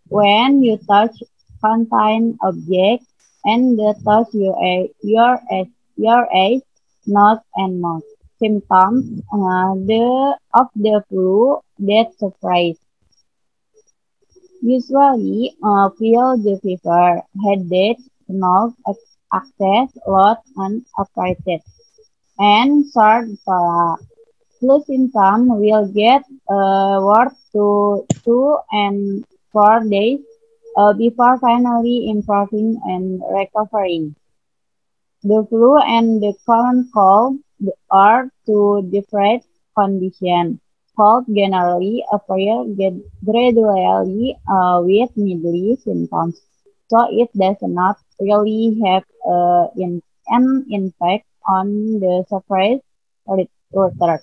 when you touch contained object and the touch your eyes, nose, and mouth. Symptoms of the flu that surprise. Usually feel the fever, headache, nose, access, loss, and appetite, and short flu symptoms will get worse to 2 and 4 days before finally improving and recovering. The flu and the common cold are two different conditions. Cold generally appear gradually with middle symptoms, so it does not really have an impact on the surface water.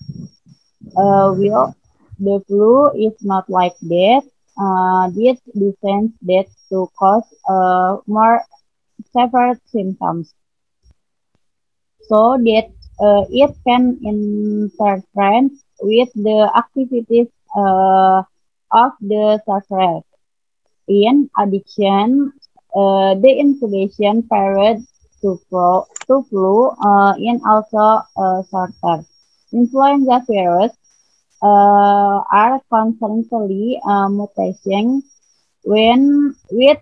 The flu is not like that. This disease that to cause more severe symptoms, so that it can interfere with the activities of the sufferer. In addition, the incubation period to flu is also shorter. Influenza virus are constantly mutating when with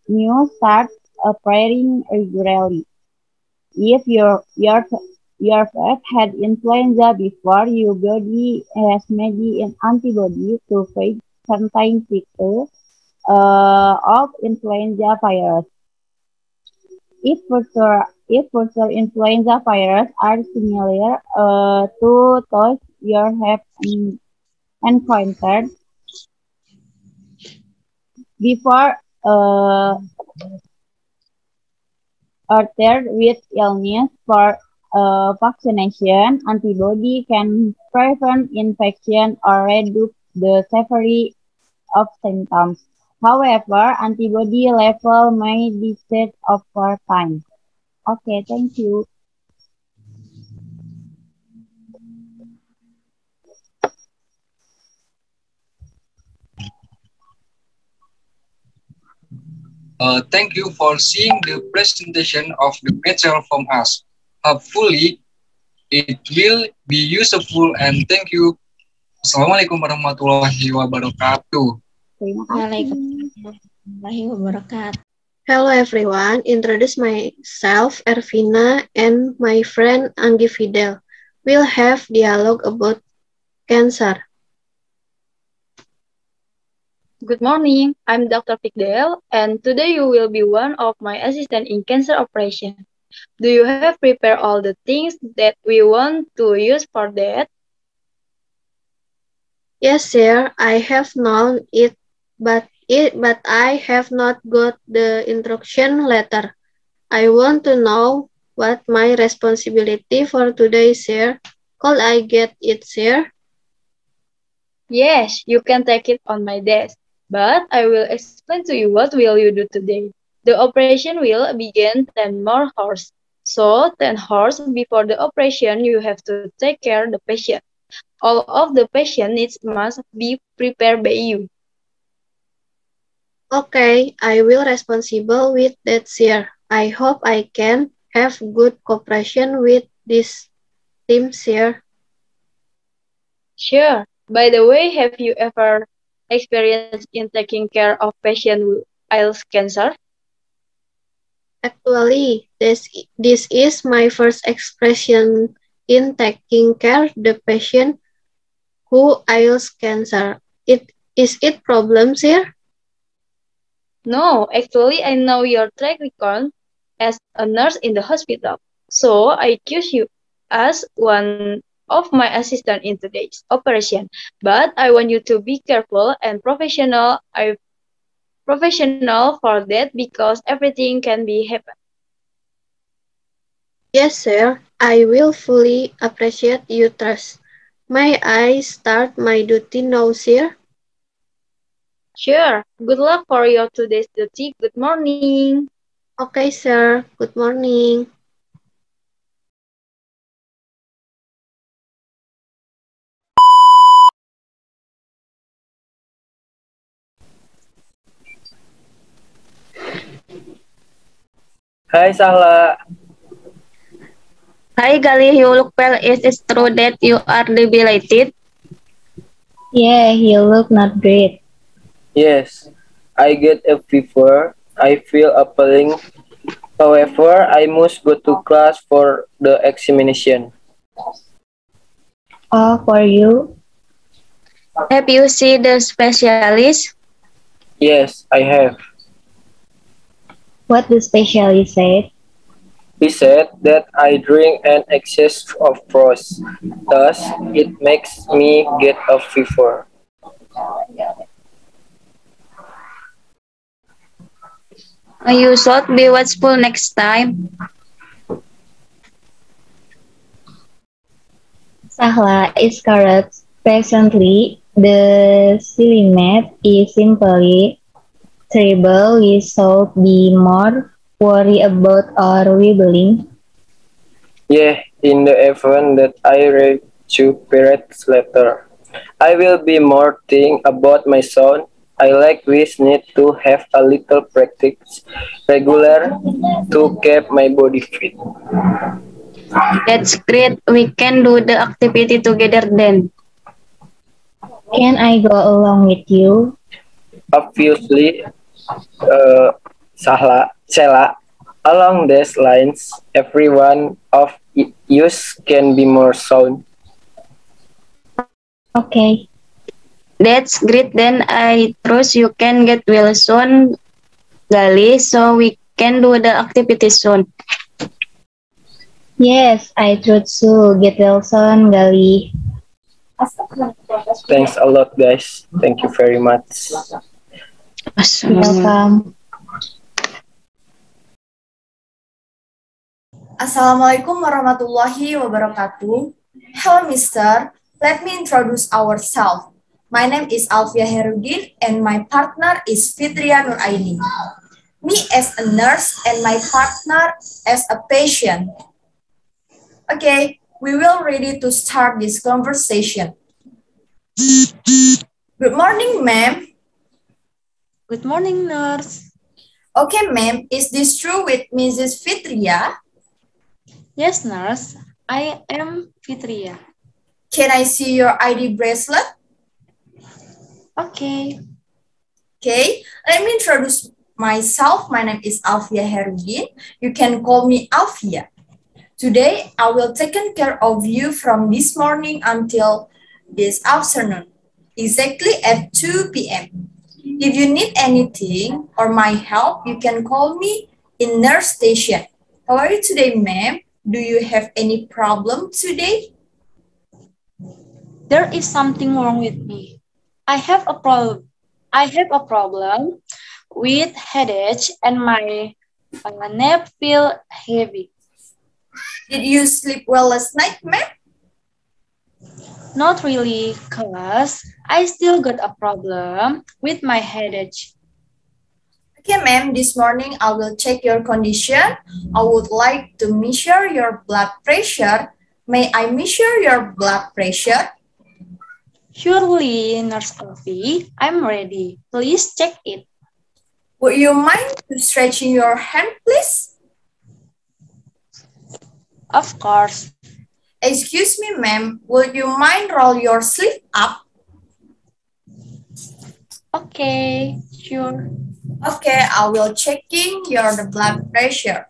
new start appearing regularly. If your pet had influenza before, your body has made an antibody to fight certain types of influenza virus. If further influenza virus are similar to those you have encountered before or with illness for vaccination, antibody can prevent infection or reduce the severity of symptoms. However, antibody level may decrease over time. Okay, thank you. Thank you for seeing the presentation of the material from us. Hopefully, it will be useful and thank you. Assalamualaikum warahmatullahi wabarakatuh. Waalaikumsalam warahmatullahi wabarakatuh. Hello everyone, introduce myself Ervina and my friend Anggi Fidel. We'll have dialogue about cancer. Good morning, I'm Dr. Fidel, and today you will be one of my assistants in cancer operation. Do you have prepared all the things that we want to use for that? Yes, sir, I have known it, but I have not got the instruction letter. I want to know what my responsibility for today, sir. Could I get it, sir? Yes, you can take it on my desk, but I will explain to you what will you do today. The operation will begin 10 more hours. So 10 hours before the operation, you have to take care of the patient. All of the patient needs must be prepared by you. Okay, I will responsible with that, sir. I hope I can have good cooperation with this team, sir. Sure. By the way, have you ever experienced in taking care of patient with IELTS cancer? Actually, this is my first expression in taking care the patient who IELTS cancer. Is it problem, sir? No, actually, I know your track record as a nurse in the hospital. So I choose you as one of my assistants in today's operation. But I want you to be careful and professional. I'm professional for that because everything can be happen. Yes, sir. I will fully appreciate your trust. May I start my duty now, sir? Sure. Good luck for your today's duty. Good morning. Okay, sir. Good morning. Hi, Sahla. Hi, Gali, you look pale. Is it true that you are debilitated? Yeah, you look not great. Yes, I get a fever. I feel appalling. However, I must go to class for the examination. Oh, for you? Have you seen the specialist? Yes, I have. What the specialist said? He said that I drink an excess of frost. Thus, it makes me get a fever. You should be watchful next time. Sahla is correct. Presently, the climate is simply terrible. We should be more worried about our well-being. Yeah, in the event that I read two periods later, I will be more think about my son. I like this need to have a little practice regular to keep my body fit. That's great. We can do the activity together then. Can I go along with you? Obviously, Sahla, Sheila, along these lines, every one of you can be more sound. Okay. That's great. Then I trust you can get well soon, Gali, so we can do the activity soon. Yes, I trust you. Get well soon, Gali. Thanks a lot, guys. Thank you very much. Welcome. Assalamualaikum warahmatullahi wabarakatuh. Hello, Mister. Let me introduce ourselves. My name is Alfia Herudin and my partner is Fitria Nuraini. Me as a nurse and my partner as a patient. Okay, we will ready to start this conversation. Good morning, ma'am. Good morning, nurse. Okay, ma'am, is this true with Mrs. Fitria? Yes, nurse. I am Fitria. Can I see your ID bracelet? Okay. Okay, let me introduce myself. My name is Alfia Herudin. You can call me Alfia. Today, I will take care of you from this morning until this afternoon, exactly at 2 p.m. If you need anything or my help, you can call me in nurse station. How are you today, ma'am? Do you have any problem today? There is something wrong with me. I have a problem with headache and my neck feel heavy. Did you sleep well last night, ma'am? Not really, cause I still got a problem with my headache. Okay, ma'am, this morning I will check your condition. I would like to measure your blood pressure. May I measure your blood pressure? Surely, Nurse Alfie, I'm ready. Please check it. Would you mind stretching your hand, please? Of course. Excuse me, ma'am. Would you mind roll your sleeve up? Okay, sure. Okay, I will checking your blood pressure.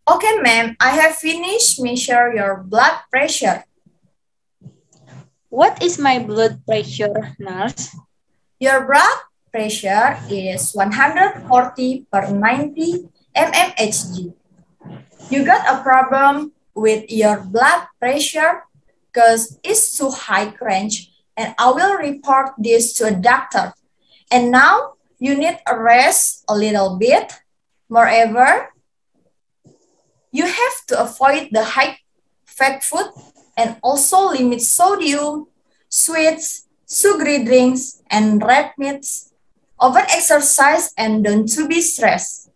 Okay, ma'am, I have finished measure your blood pressure. What is my blood pressure, nurse? Your blood pressure is 140 per 90 mmHg. You got a problem with your blood pressure because it's too high range, and I will report this to a doctor. And now you need a rest a little bit. Moreover, you have to avoid the high fat food and also limit sodium, sweets, sugary drinks, and red meats. Over-exercise and don't to be stressed.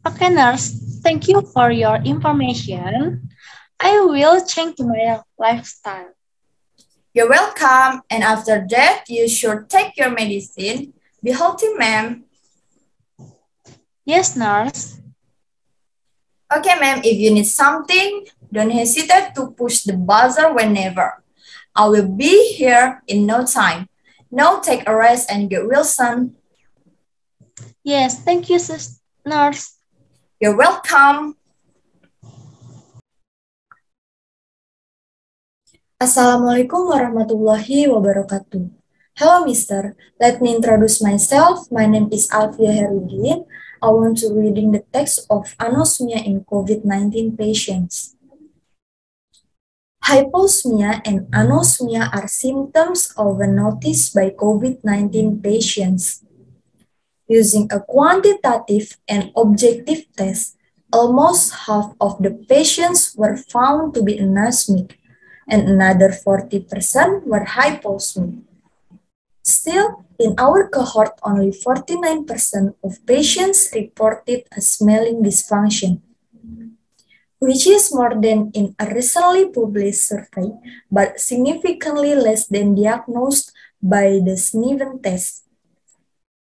Okay, nurse. Thank you for your information. I will change my lifestyle. You're welcome. And after that, you should take your medicine. Be healthy, ma'am. Yes, nurse. Okay, ma'am. If you need something, don't hesitate to push the buzzer whenever. I will be here in no time. Now take a rest and get well soon. Yes, thank you, nurse. You're welcome. Assalamualaikum warahmatullahi wabarakatuh. Hello, mister. Let me introduce myself. My name is Alfia Herudin. I want to reading the text of anosmia in COVID-19 patients. Hyposmia and anosmia are symptoms often noticed by COVID-19 patients. Using a quantitative and objective test, almost half of the patients were found to be anosmic, and another 40% were hyposmic. Still, in our cohort, only 49% of patients reported a smelling dysfunction, which is more than in a recently published survey, but significantly less than diagnosed by the sniffing test.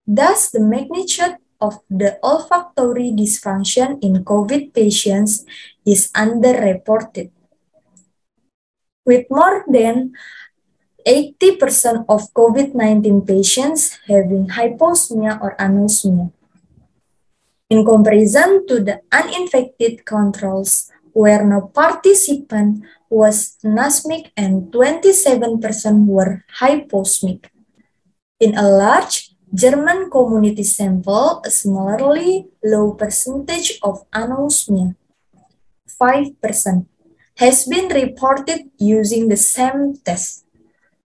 Thus, the magnitude of the olfactory dysfunction in COVID patients is underreported. With more than 80% of COVID-19 patients having hyposmia or anosmia. In comparison to the uninfected controls, where no participant was anosmic and 27% were hyposmic. In a large German community sample, a similarly low percentage of anosmia, 5%, has been reported using the same test.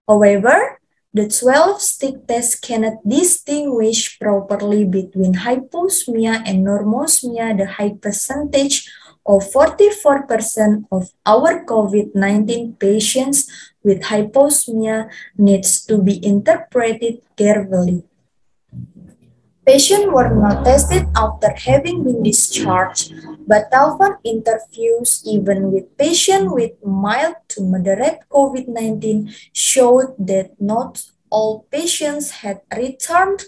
However, the 12-stick test cannot distinguish properly between hyposmia and normosmia. The high percentage of 44% of our COVID-19 patients with hyposmia needs to be interpreted carefully. Patients were not tested after having been discharged, but telephone interviews even with patients with mild to moderate COVID-19 showed that not all patients had returned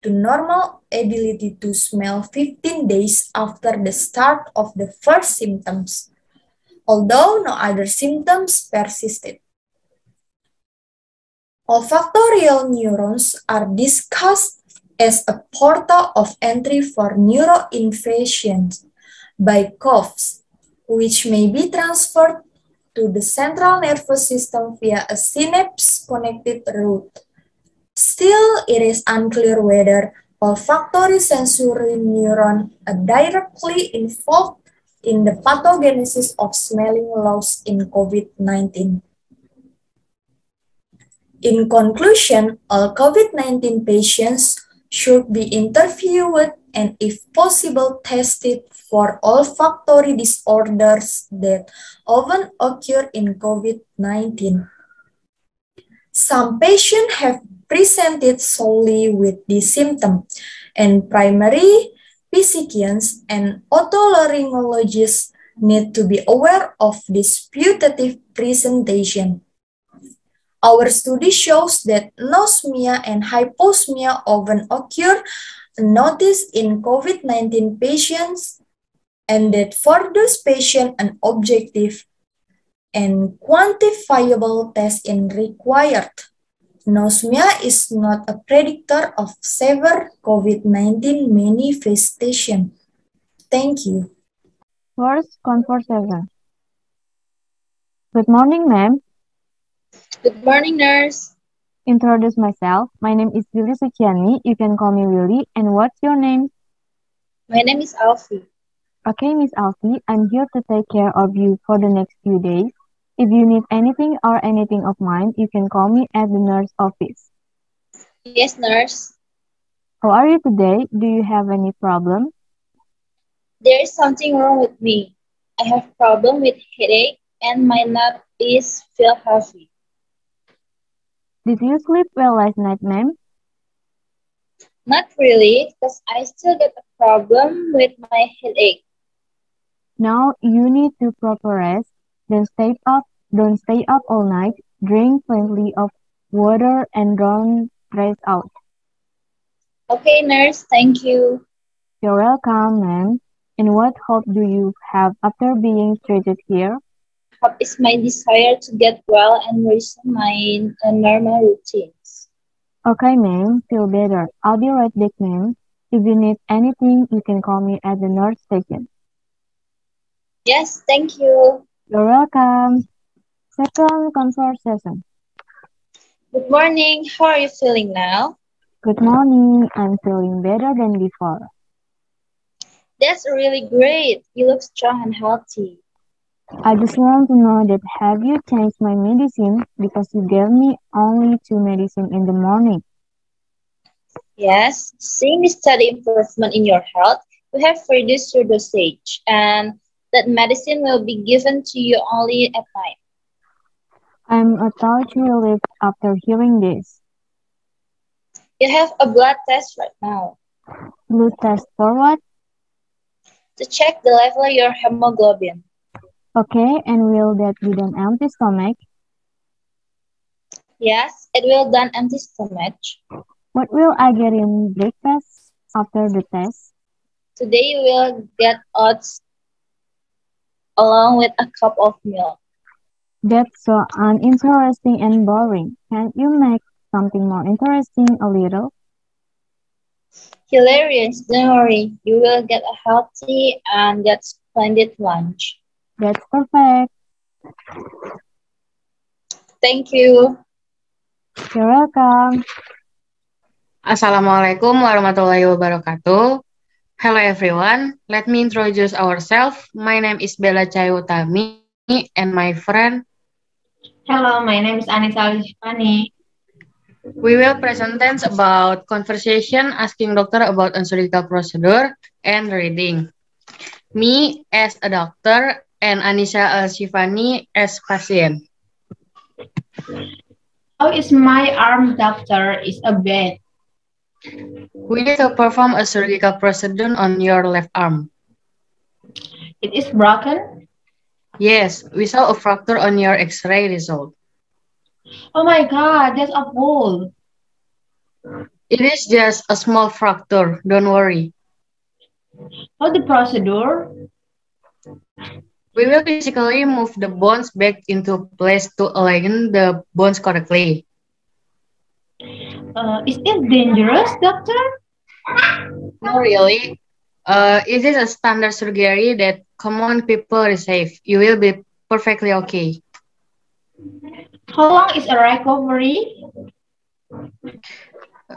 to normal ability to smell 15 days after the start of the first symptoms, although no other symptoms persisted. Olfactorial neurons are discussed as a portal of entry for neuroinvasions by coughs, which may be transferred to the central nervous system via a synapse-connected route. Still, it is unclear whether olfactory sensory neurons are directly involved in the pathogenesis of smelling loss in COVID-19. In conclusion, all COVID-19 patients should be interviewed and, if possible, tested for olfactory disorders that often occur in COVID-19. Some patients have presented solely with this symptom, and primary physicians and otolaryngologists need to be aware of this putative presentation. Our study shows that anosmia and hyposmia often occur unnoticed in COVID-19 patients, and that for those patients an objective and quantifiable test is required. Anosmia is not a predictor of severe COVID-19 manifestation. Thank you. First conversation. Good morning, ma'am. Good morning, nurse. Introduce myself. My name is Willy Suciani. You can call me Willy. And what's your name? My name is Alfie. Okay, Miss Alfie. I'm here to take care of you for the next few days. If you need anything or anything of mine, you can call me at the nurse office. Yes, nurse. How are you today? Do you have any problem? There is something wrong with me. I have problem with headache and my neck is feel heavy. Did you sleep well last night, ma'am? Not really, because I still get a problem with my headache. Now you need to proper rest. Don't stay up all night. Drink plenty of water and don't stress out. Okay, nurse. Thank you. You're welcome, ma'am. And what hope do you have after being treated here? Hope is my desire to get well and resume my normal routines. Okay, ma'am. Feel better. I'll be right back, ma'am. If you need anything, you can call me at the nurse station. Yes, thank you. You're welcome. Second conversation. Good morning. How are you feeling now? Good morning. I'm feeling better than before. That's really great. You look strong and healthy. I just want to know that have you changed my medicine because you gave me only 2 medicine in the morning? Yes, seeing the steady improvement in your health, we have reduced your dosage and that medicine will be given to you only at night. I'm a touch relieved after hearing this. You have a blood test right now. Blood test for what? To check the level of your hemoglobin. Okay, and will that be done empty stomach? Yes, it will done empty stomach. What will I get in breakfast after the test? Today you will get oats along with a cup of milk. That's so uninteresting and boring. Can't you make something more interesting a little? Hilarious, don't worry. You will get a healthy and yet splendid lunch. That's perfect. Thank you. You're welcome. Assalamualaikum warahmatullahi wabarakatuh. Hello everyone. Let me introduce ourselves. My name is Bella Chayutami and my friend. Hello, my name is Anissa Alishpani. We will present tense about conversation, asking doctor about surgical procedure, and reading. Me as a doctor and Anissa Alshifani as patient. How is my arm, doctor? Is a bed. We need to perform a surgical procedure on your left arm. It is broken? Yes, we saw a fracture on your X-ray result. Oh my God, that's awful. It is just a small fracture, don't worry. How the procedure? We will physically move the bones back into place to align the bones correctly. Is it dangerous, doctor? No, really. It is a standard surgery that common people receive. You will be perfectly okay. How long is a recovery?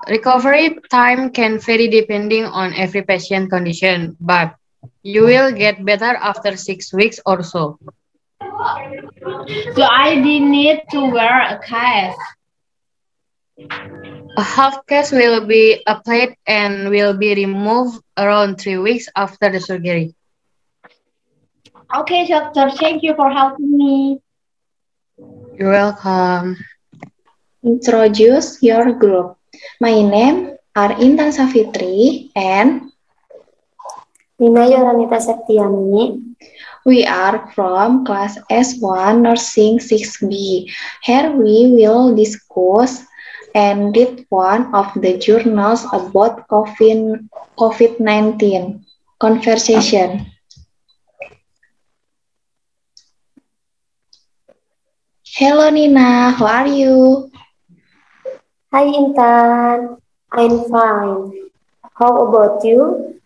Recovery time can vary depending on every patient condition, but you will get better after 6 weeks or so. So I did need to wear a cast. A half cast will be applied and will be removed around 3 weeks after the surgery. Okay, doctor, thank you for helping me. You're welcome. Introduce your group. My name are Intan Safitri and Nina Yoranita Septiani. We are from class S1 Nursing 6B. Here we will discuss and read one of the journals about COVID-19 conversation. Hello Nina, how are you? Hi Intan, I'm fine. How about you?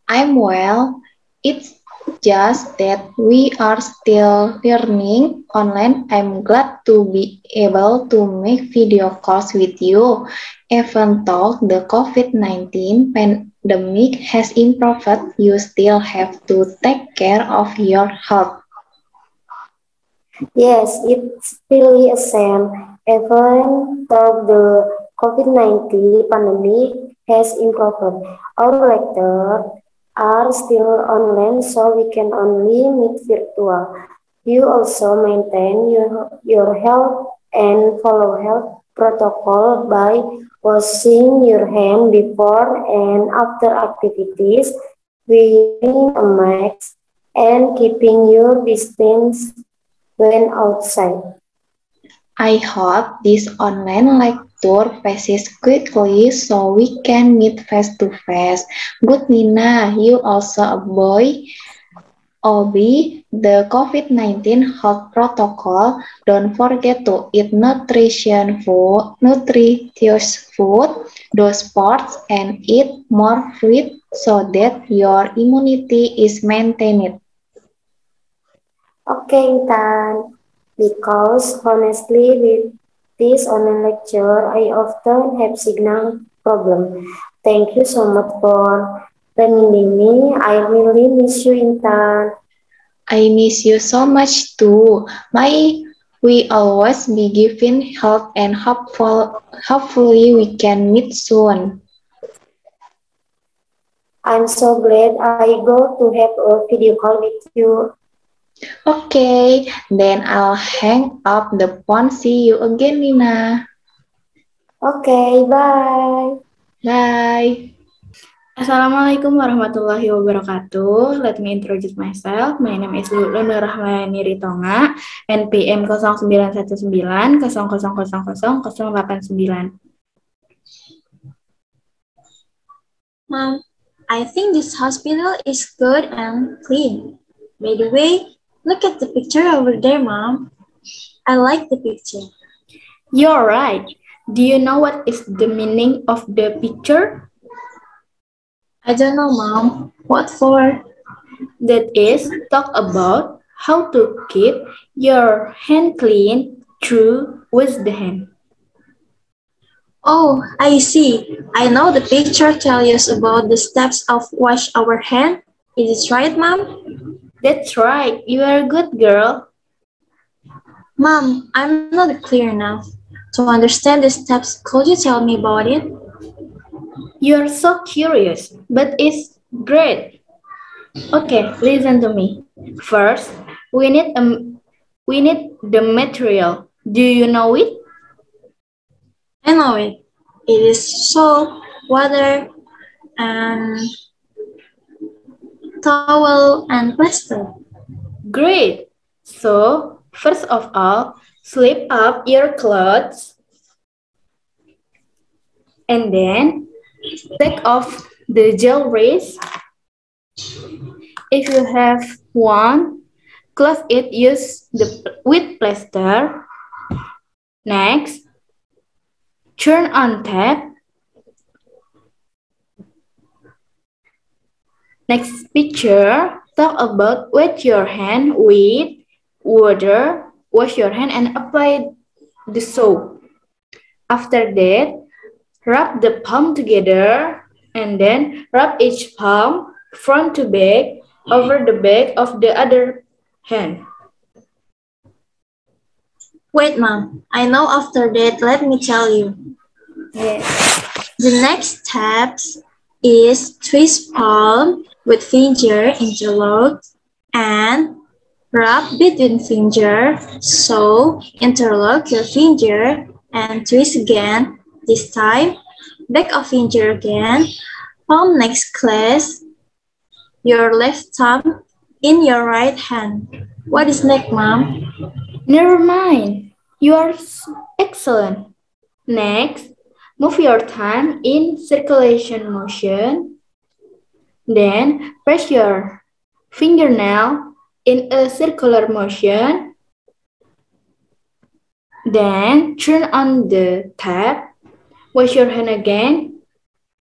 I'm well. It's just that we are still learning online. I'm glad to be able to make video calls with you. Even though the COVID-19 pandemic has improved, you still have to take care of your health. Yes, it's really a shame. Even though the COVID-19 pandemic has improved, our lectures are still online, so we can only meet virtual. You also maintain your health and follow health protocol by washing your hand before and after activities, wearing a mask, and keeping your distance when outside. I hope this online lecture passes quickly so we can meet face to face. Good Nina, you also obey the COVID-19 health protocol. Don't forget to eat nutritious food, do sports, and eat more fruit so that your immunity is maintained. Okay, Intan. Because honestly, with this online lecture, I often have signal problem. Thank you so much for reminding me. I really miss you, Intan. I miss you so much too. We always be giving help and hopefully we can meet soon. I'm so glad I go to have a video call with you. Okay, then I'll hang up the phone. See you again, Nina. Okay, bye. Bye. Assalamualaikum warahmatullahi wabarakatuh. Let me introduce myself. My name is Lulu Nurrahmani Ritonga, NPM 0919 000089. Mom, I think this hospital is good and clean. By the way, look at the picture over there, Mom. I like the picture. You're right. Do you know what is the meaning of the picture? I don't know, Mom. What for? That is, talk about how to keep your hand clean through with the hand. Oh, I see. I know the picture tells us about the steps of wash our hand. Is it right, Mom? That's right. You are a good girl. Mom, I'm not clear enough. To understand the steps, could you tell me about it? You're so curious, but it's great. Okay, listen to me. First, we need the material. Do you know it? I know it. It is soap, water, and towel and plaster. Great. So, first of all, slip up your clothes and then take off the jewelry. If you have one, close it with plaster. Next, turn on tap. Next picture, talk about wet your hand with water, wash your hand and apply the soap. After that, rub the palm together and then rub each palm front to back over the back of the other hand. Wait, Mom. I know after that, let me tell you. Yes. The next step is twist palm with finger interlocked and rub between finger. So interlock your finger and twist again. This time, back of finger again. Palm next clasp your left thumb in your right hand. What is next, Mom? Never mind. You are excellent. Next, move your thumb in circulation motion. Then press your fingernail in a circular motion. Then turn on the tap. Wash your hand again.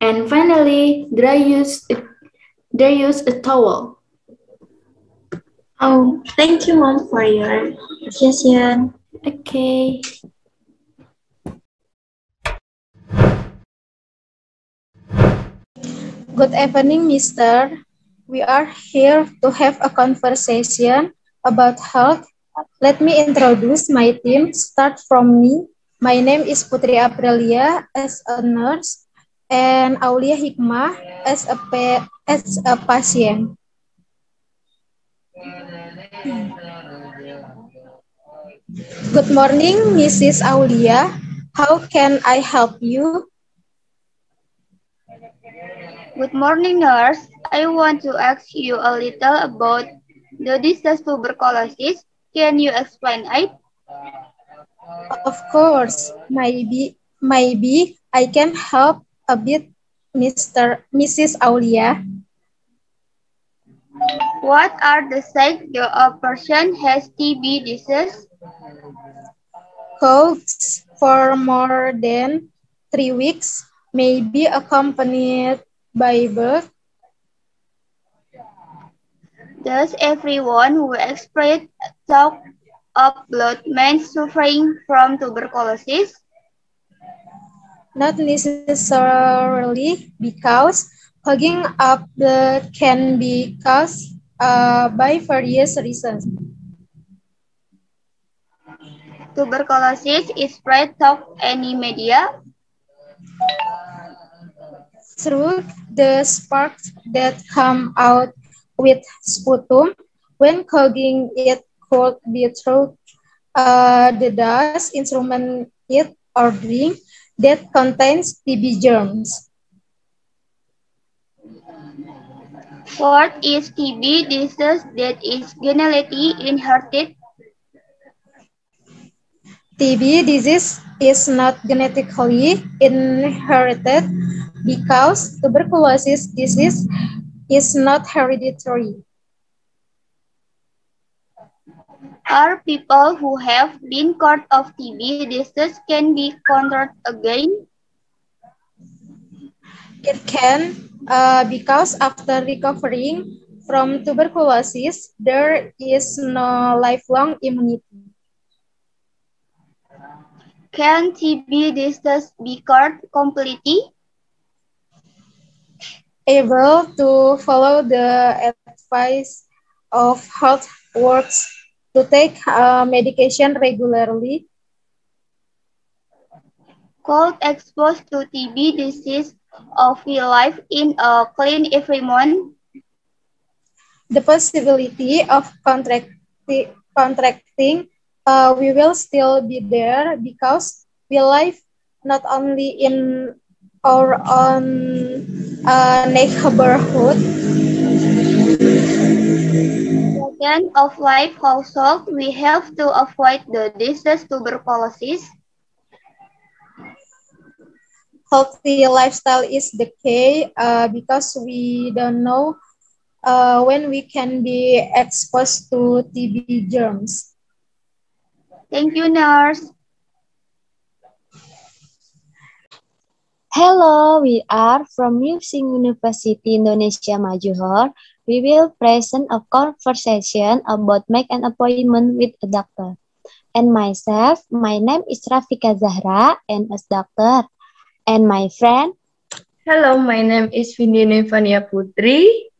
And finally, dry use a towel. Oh, thank you, Mom, for your suggestion. Okay. Good evening, Mister. We are here to have a conversation about health. Let me introduce my team. Start from me. My name is Putri Aprilia as a nurse and Aulia Hikmah as a patient. Good morning, Mrs. Aulia. How can I help you? Good morning, nurse. I want to ask you a little about the disease tuberculosis. Can you explain it? Of course. Maybe I can help a bit, Mrs. Aulia. What are the signs a person has TB disease? Coughs for more than 3 weeks may be accompanied by birth. Does everyone who experiences talk of blood men suffering from tuberculosis? Not necessarily, because clogging up blood can be caused by various reasons. Tuberculosis is spread through any media? Through the sparks that come out with sputum. When clogging, it could be through the dust, instrument, eat, or drink that contains TB germs. What is TB disease that is genetically inherited? TB disease is not genetically inherited, because tuberculosis disease is not hereditary. Are people who have been cured of TB disease can be contracted again? It can, because after recovering from tuberculosis, there is no lifelong immunity. Can TB disease be cured completely? Able to follow the advice of health workers to take medication regularly. Could exposed to TB disease of life in a clean environment? The possibility of contracting we will still be there because we live not only in our own neighborhood. Second of life household, we have to avoid the disease tuberculosis. Healthy lifestyle is the key because we don't know when we can be exposed to TB germs. Thank you, nurse. Hello, we are from Musing University Indonesia Majuhor. We will present a conversation about make an appointment with a doctor. And myself, my name is Rafika Zahra, and as doctor. And my friend. Hello, my name is Vindi Nivania Putri,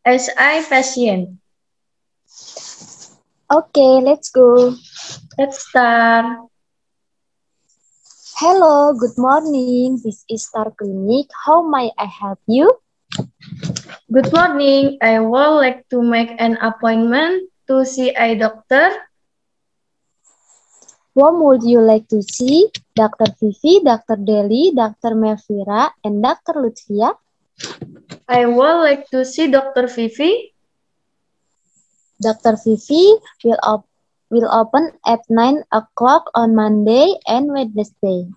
as I patient. Okay, let's go. Let's start. Hello, good morning. This is Star Clinic. How may I help you? Good morning. I would like to make an appointment to see a doctor. Whom would you like to see? Dr. Vivi, Dr. Deli, Dr. Melvira, and Dr. Lutfia? I would like to see Dr. Vivi. Dr. Vivi will open at 9 o'clock on Monday and Wednesday.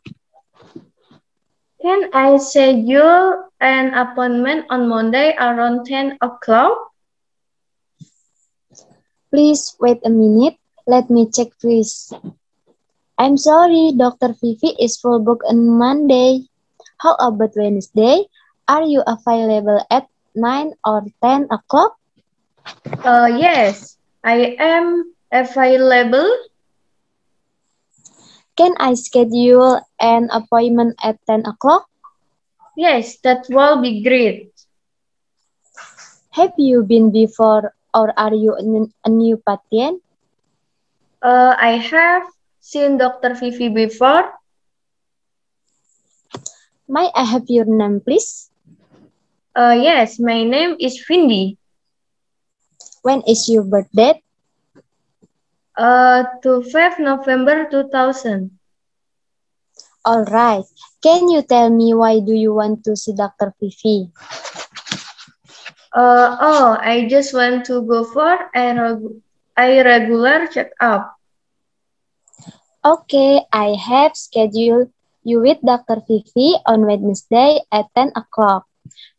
Can I schedule an appointment on Monday around 10 o'clock? Please wait a minute. Let me check please. I'm sorry, Dr. Vivi is full book on Monday. How about Wednesday? Are you available at 9 or 10 o'clock? Yes, I am available. Can I schedule an appointment at 10 o'clock? Yes, that will be great. Have you been before or are you a new patient? I have seen Dr. Vivi before. May I have your name, please? Yes, my name is Vindi. When is your birthday? 5 November 2000. All right. Can you tell me why do you want to see Dr. Vivi? I just want to go for a regular checkup. Okay, I have scheduled you with Dr. Vivi on Wednesday at 10 o'clock.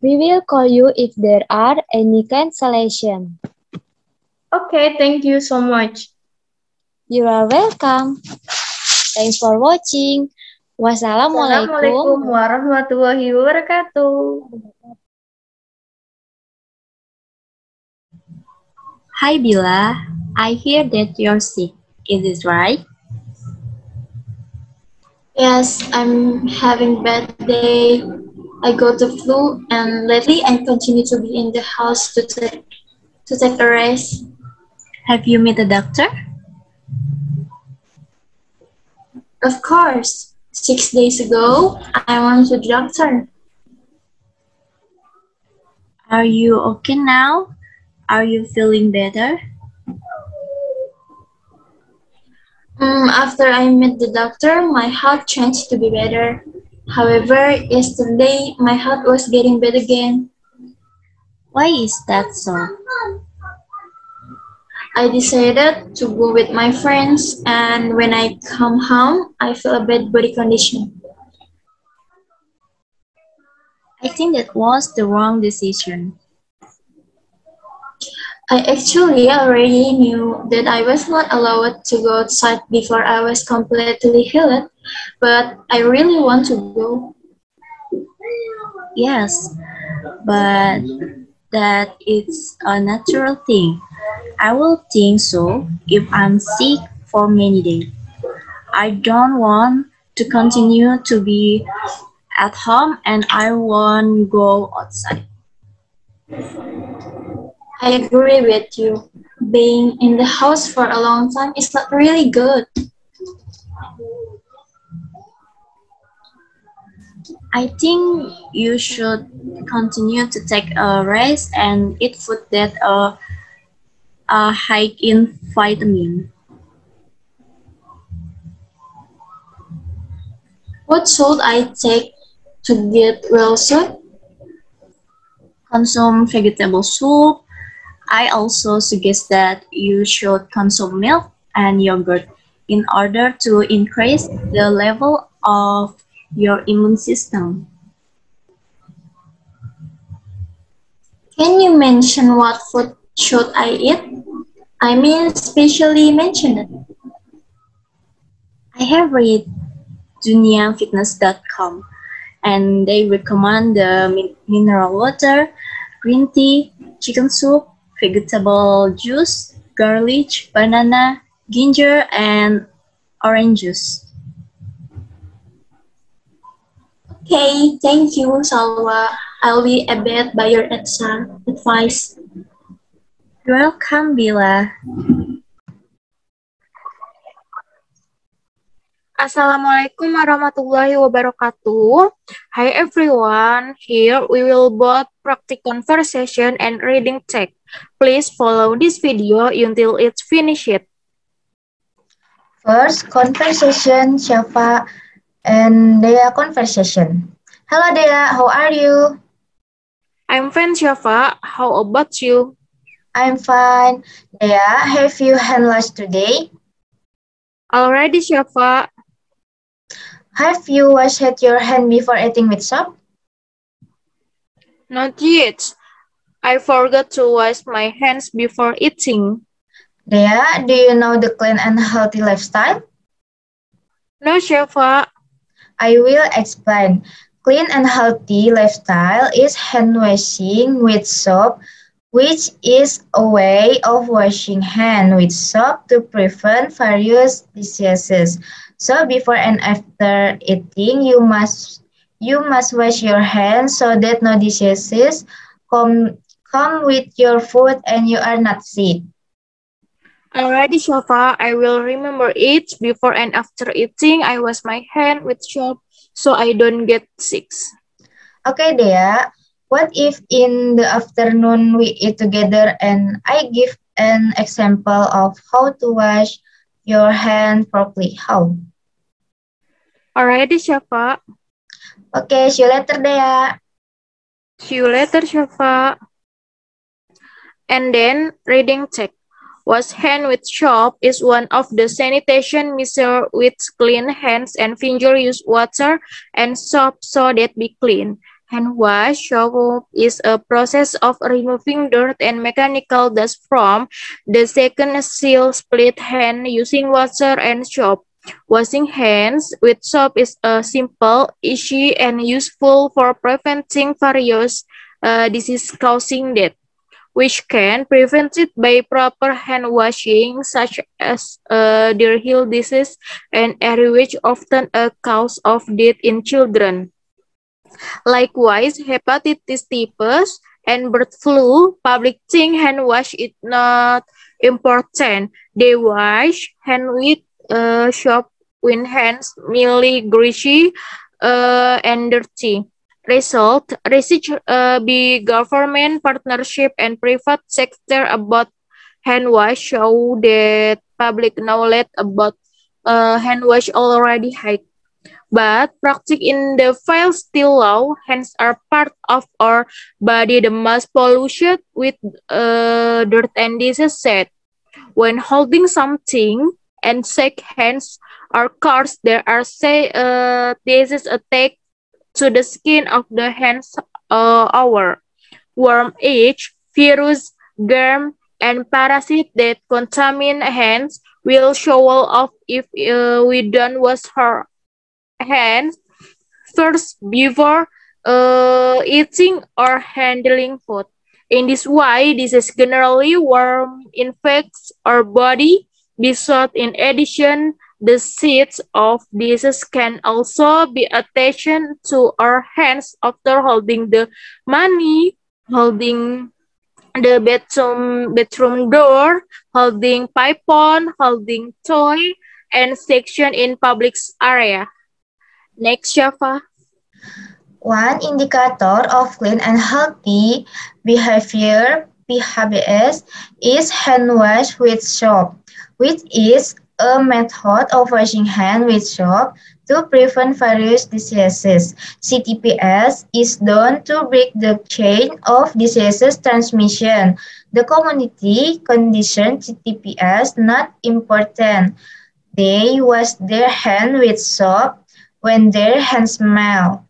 We will call you if there are any cancellation. Okay, thank you so much. You are welcome. Thanks for watching. Wassalamualaikum warahmatullahi wabarakatuh. Hi Bila, I hear that you're sick. Is it right? Yes, I'm having bad day. I got the flu and lately I continue to be in the house to take a rest. Have you met a doctor? Of course. 6 days ago, I went to the doctor. Are you okay now? Are you feeling better? After I met the doctor, my heart changed to be better. However, yesterday, my heart was getting bad again. Why is that so? I decided to go with my friends, and when I come home, I feel a bad body condition. I think that was the wrong decision. I actually already knew that I was not allowed to go outside before I was completely healed, but I really want to go. Yes, but that it's a natural thing. I will think so if I'm sick for many days. I don't want to continue to be at home and I won't go outside. I agree with you. Being in the house for a long time is not really good. I think you should continue to take a rest and eat food that are high in vitamin. What should I take to get well soon? Consume vegetable soup. I also suggest that you should consume milk and yogurt in order to increase the level of your immune system. Can you mention what food should I eat? I mean, especially mention it. I have read duniafitness.com and they recommend the mineral water, green tea, chicken soup, vegetable juice, garlic, banana, ginger, and orange juice. Okay, thank you, Salwa. I'll be abided by your advice. You're welcome, Bila. Assalamualaikum warahmatullahi wabarakatuh. Hi everyone, here we will both practice conversation and reading text. Please follow this video until it's finished. First, conversation, Syafa and Dea conversation. Hello Dea, how are you? I'm fine, Syafa. How about you? I'm fine. Dea, have you hand washed today? Already, Syafa. Have you washed your hand before eating with soap? Not yet. I forgot to wash my hands before eating. Dea, do you know the clean and healthy lifestyle? No, Syafa. I will explain. Clean and healthy lifestyle is hand washing with soap, which is a way of washing hand with soap to prevent various diseases. So before and after eating, you must wash your hands so that no diseases come with your food and you are not sick. Already, Syafa. I will remember it. Before and after eating, I wash my hand with soap so I don't get sick. Okay, Dea. What if in the afternoon we eat together and I give an example of how to wash your hand properly? How? Already, Syafa. Okay, see you later, Dea. See you later, Syafa. And then, reading text. Wash hand with soap is one of the sanitation measures with clean hands and finger use water and soap so that be clean. Hand wash soap is a process of removing dirt and mechanical dust from the second seal split hand using water and soap. Washing hands with soap is simple, easy, and useful for preventing various disease-causing death, which can be prevented by proper hand washing, such as ear heel disease and ear, which often a cause of death in children. Likewise, hepatitis typhus and bird flu, public think hand wash is not important. They wash hand with soap when hands merely greasy and dirty. Result, research by government partnership and private sector about hand wash show that public knowledge about hand wash already high. But practice in the field still low. Hands are part of our body the most polluted with dirt and disease said. When holding something and shake hands or course there are disease attack to the skin of the hands hour. Worm, itch, virus, germ, and parasite that contaminate hands will show off if we don't wash our hands first before eating or handling food. In this way, this is generally worm infects our body. Besides, in addition, the seeds of disease can also be attached to our hands after holding the money, holding the bedroom door, holding pipe on, holding toy, and section in public area. Next, Shafa. One indicator of clean and healthy behavior (PHBS) is hand wash with soap, which is a method of washing hands with soap to prevent various diseases. CTPS is done to break the chain of diseases transmission. The community condition CTPS not important. They wash their hands with soap when their hands smell,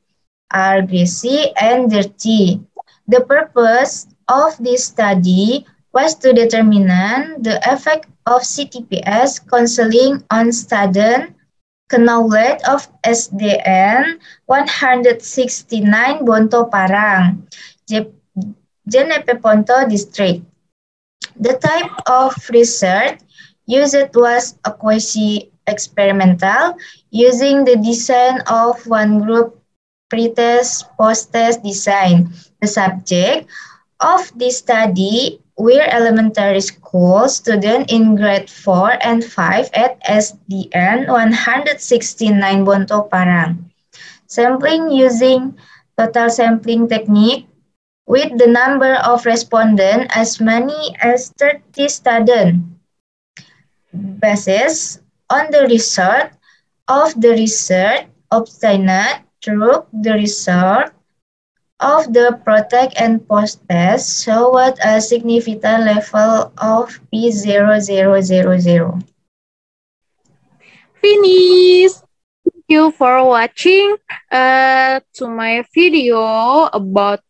are greasy and dirty. The purpose of this study was to determine the effect of CTPS counseling on student knowledge of SDN 169 Bonto Parang, Jenepe Ponto District. The type of research used was a quasi-experimental, using the design of one group pre-test, post-test design. The subject of this study were elementary school students in grade 4 and 5 at SDN 169 Bonto Parang. Sampling using total sampling technique with the number of respondents as many as 30 students. Based on the result of the research obtained through the result of the protect and post test showed a significant level of P0000. Finish. Thank you for watching to my video about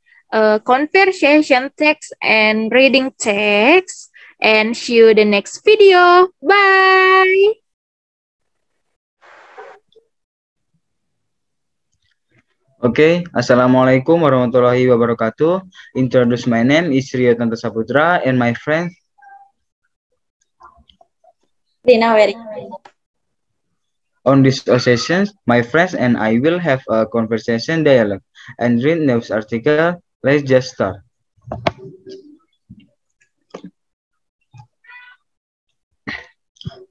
conversation text and reading text, and see you the next video. Bye. Okay, Assalamualaikum warahmatullahi wabarakatuh. Introduce my name is Rio Tanta Saputra and my friend Rina Weri. On this session, my friends and I will have a conversation dialogue and read news article. Let's just start.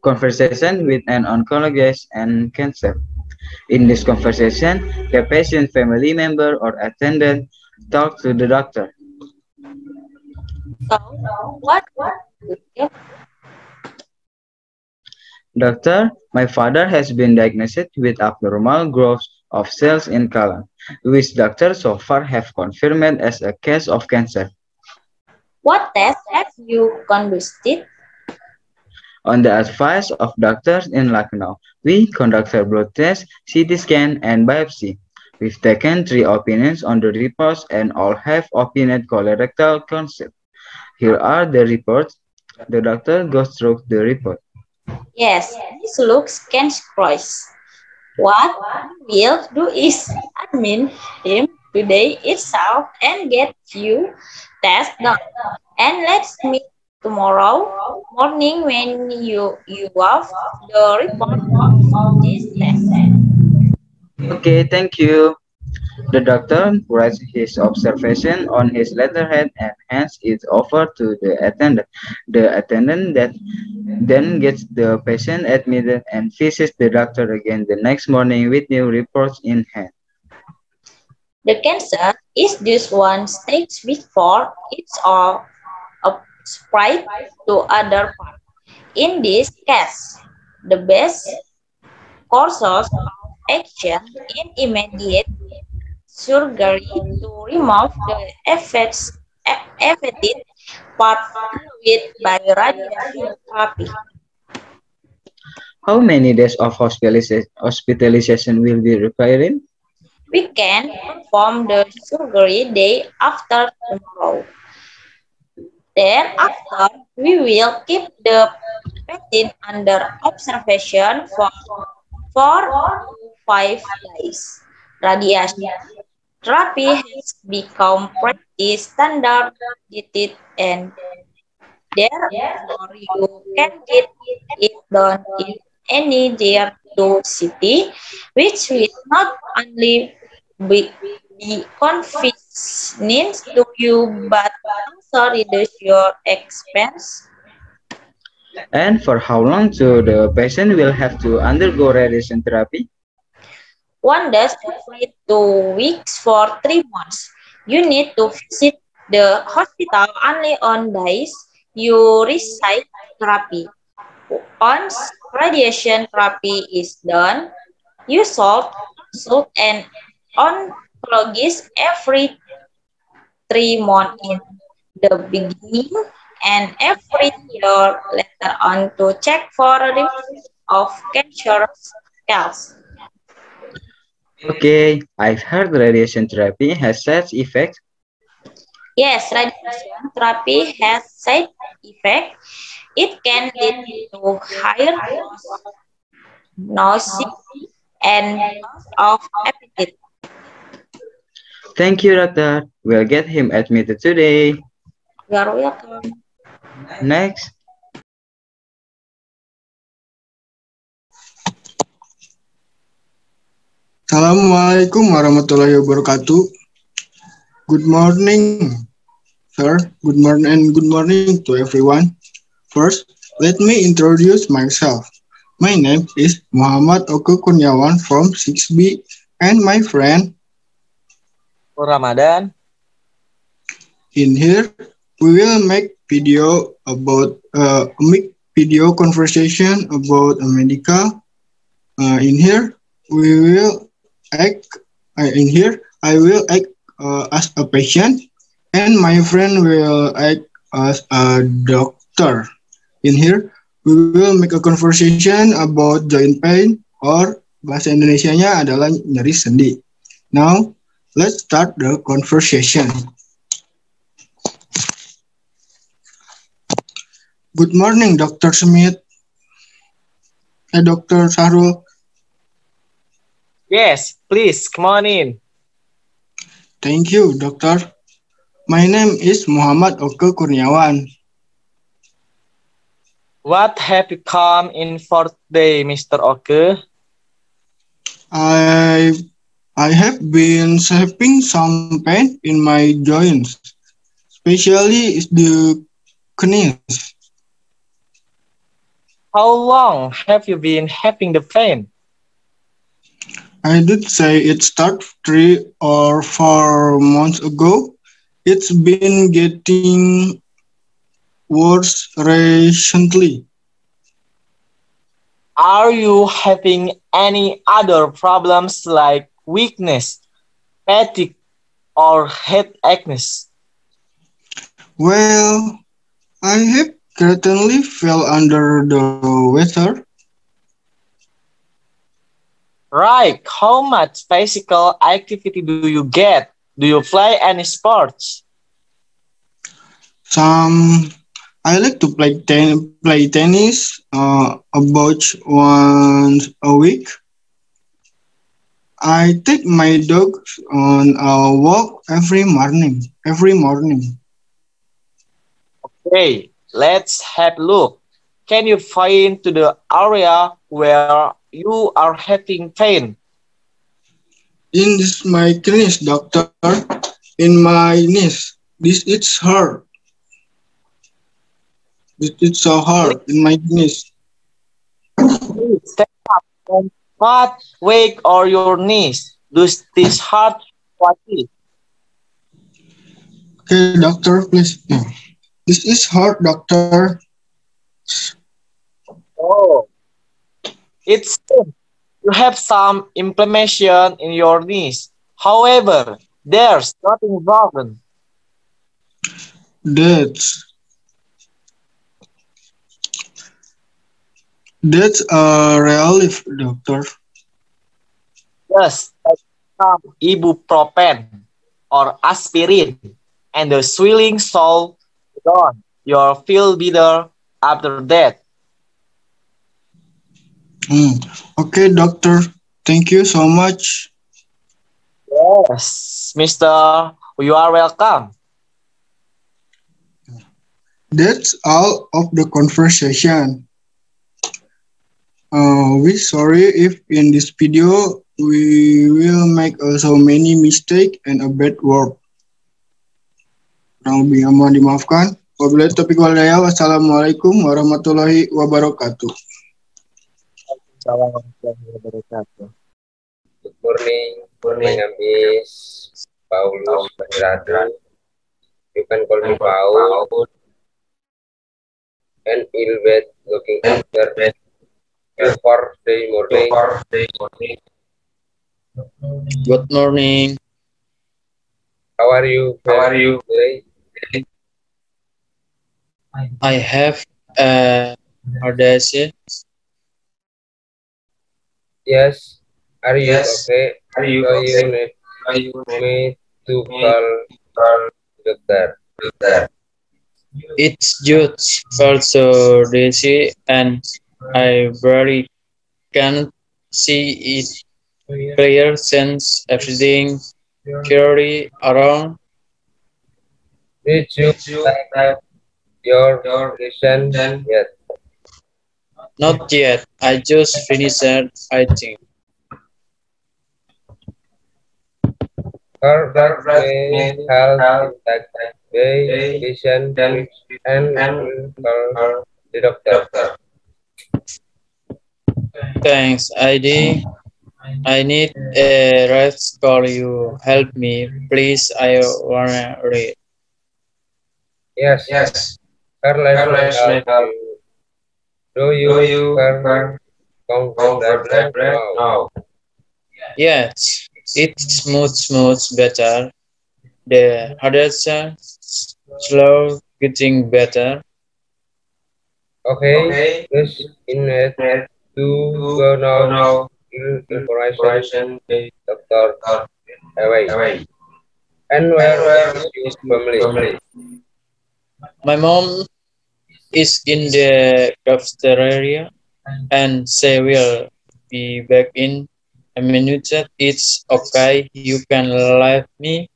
Conversation with an oncologist and cancer. In this conversation, the patient, family member, or attendant talk to the doctor. So, what? Doctor, my father has been diagnosed with abnormal growth of cells in colon, which doctors so far have confirmed as a case of cancer. What test have you conducted? On the advice of doctors in Lucknow, we conducted blood tests, CT scan, and biopsy. We've taken 3 opinions on the reports and all have opined colorectal cancer. Here are the reports. The doctor goes through the report. Yes, this looks cancerous. What we will do is admit him today itself and get you test done. And let's meet tomorrow morning when you have the report of this test. Okay, thank you. The doctor writes his observation on his letterhead and hands it over to the attendant. The attendant then gets the patient admitted and visits the doctor again the next morning with new reports in hand. The cancer is just one stage before it's all spread to other parts. In this case, the best course of action in immediate surgery to remove the affected part fluid by radiation therapy. How many days of hospitalization will be required? We can perform the surgery day after tomorrow. Thereafter, we will keep the patient under observation for 4 to 5 days. Radiation therapy has become pretty standardized and therefore you can get it done in any tier 2 city, which will not only be convenient to you but also reduce your expense. And for how long so the patient will have to undergo radiation therapy? One does every 2 weeks for 3 months. You need to visit the hospital only on days you receive therapy. Once radiation therapy is done, you should consult an oncologist every 3 months in the beginning and every year later on to check for removal of cancerous cells. Okay, I've heard radiation therapy has such effects. Yes, radiation therapy has side effect. It can lead to higher nausea and loss of appetite. Thank you, doctor. We'll get him admitted today. You are welcome. Next. Assalamualaikum warahmatullahi wabarakatuh. Good morning, sir. Good morning and good morning to everyone. First, let me introduce myself. My name is Muhammad Oke Kurniawan from 6B and my friend Ramadan. In here, we will make video conversation about America. In here, we will act. In here, I will act as a patient, and my friend will act as a doctor. In here, we will make a conversation about joint pain, or bahasa Indonesianya adalah nyeri sendi. Now, let's start the conversation. Good morning, Dr. Smith. Dr. Sahrul. Yes, please, come on in. Thank you, doctor. My name is Muhammad Oke Kurniawan. What have you come in for today, Mr. Oke? I have been having some pain in my joints, especially the knees. How long have you been having the pain? I did say it started 3 or 4 months ago. It's been getting worse recently. Are you having any other problems like weakness, fatigue, or headaches? Well, I have certainly fell under the weather. Right. How much physical activity do you get? Do you play any sports? I like to play tennis about once a week. I take my dog on a walk every morning. Okay, let's have a look. Can you point to the area where you are having pain? In this my knees, doctor. In my knees. This is hard. This is so hard in my knees. Please stand up and pat, wake or your knees. Does this hurt? What is? Okay, doctor, please. Yeah. This is hard, doctor. Oh, it's you have some inflammation in your knees. However, there's nothing broken. That's a relief, doctor. Yes, some ibuprofen or aspirin, and the swelling solved gone. You'll feel better after that. Okay, doctor. Thank you so much. Yes, Mister, you are welcome. That's all of the conversation. We're sorry if in this video we will make so many mistakes and a bad word. Kurang lebih mohon dimaafkan. Wabillahi taufiq wal hidayah. Wassalamualaikum warahmatullahi wabarakatuh. Good morning. My name is Paulus Paniratu. You can call me Paul. And ill bed looking after for day morning. Good morning. How are you? Today? I have a audacious. Yes. Are you okay? You need me to call doctor? It's just felt so dizzy and I barely can't see it clear since everything clearly around. Did you type your question yet? Not yet. I just finished it, I think. Her that may help impact the patient and call the doctor. Thanks, ID. I need a rest call. You help me, please. I wanna read. Yes. Her let help you. Do you comfortable now? Yes, it's smooth better. The others are slow getting better. Okay, this in it to go now. Information, doctor away. And where is your family? My mom is in the cafeteria and she will be back in a minute. It's okay, you can leave me.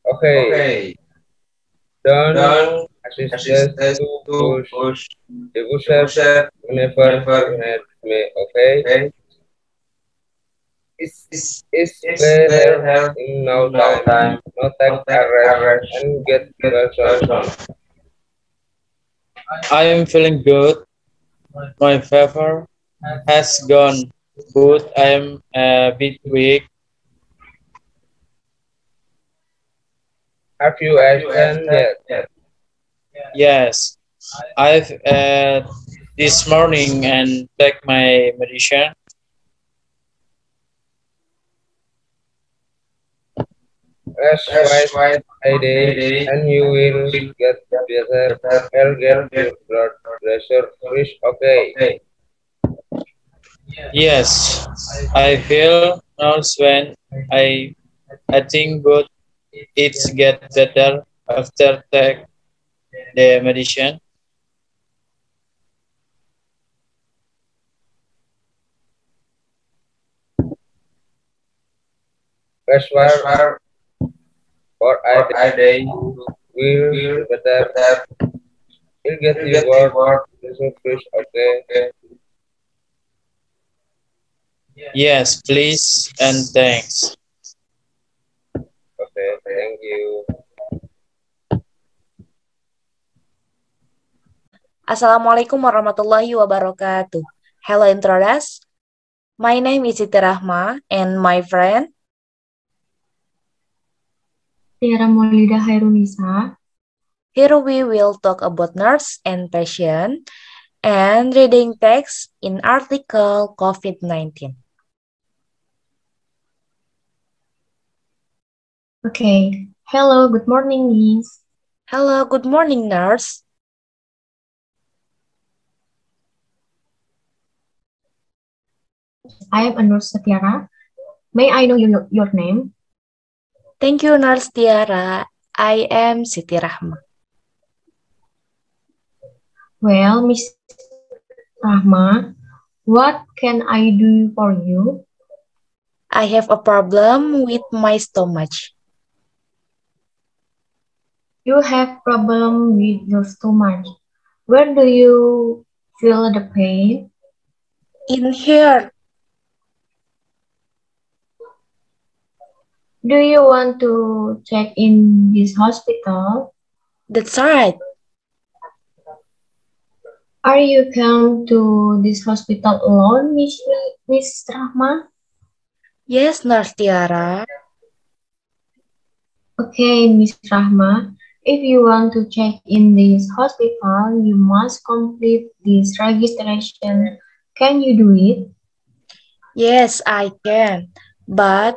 Okay. Don't assist us to push the busher whenever need me, okay? It's better in no time. No take a rest and get well soon. I am feeling good. My fever has gone, but I am a bit weak. Have you eaten yet? Yes, I've this morning and take my medicine. Rest right a day and you will get better. I'll get your blood pressure is okay. Yes, I feel nervous when I think, but it's get better after take the medicine. Rest right for a day will be better. You'll get your blood pressure is okay. Yes, please and thanks. Okay, thank you. Assalamualaikum warahmatullahi wabarakatuh. Hello intruders. My name is Siti Rahma and my friend Tiara Maulida Hairunisa. Here we will talk about nurse and patient and reading text in article COVID-19. Okay. Hello, good morning, Miss. Hello, good morning, nurse. I am a nurse Satiara. May I know your name? Thank you, Nurse Tiara. I am Siti Rahma. Well, Miss Rahma, what can I do for you? I have a problem with my stomach. You have problem with your stomach. Where do you feel the pain? In here. Do you want to check in this hospital? That's right. Are you come to this hospital alone, Miss Rahma? Yes, Nurse Tiara. Okay, Miss Rahma. If you want to check in this hospital, you must complete this registration. Can you do it? Yes, I can. But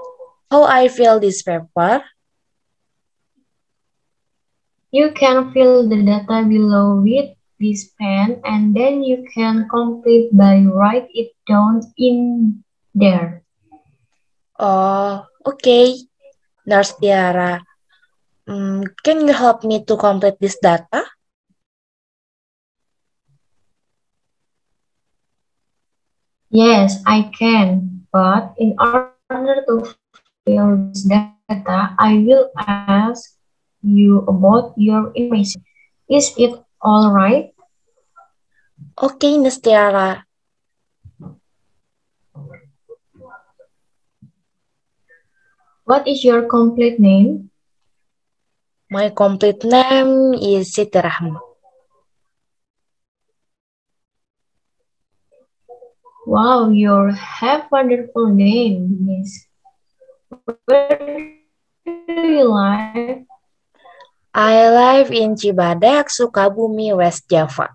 how I fill this paper? You can fill the data below with this pen and then you can complete by write it down in there. Oh, okay. Nurse Tiara, can you help me to complete this data? Yes, I can. But in order to fill this data, I will ask you about your information. Is it all right? Okay, Nurse Tiara. What is your complete name? My complete name is Siti Rahma. Wow, you have wonderful name, Miss. Where do you live? I live in Cibadak, Sukabumi, West Java.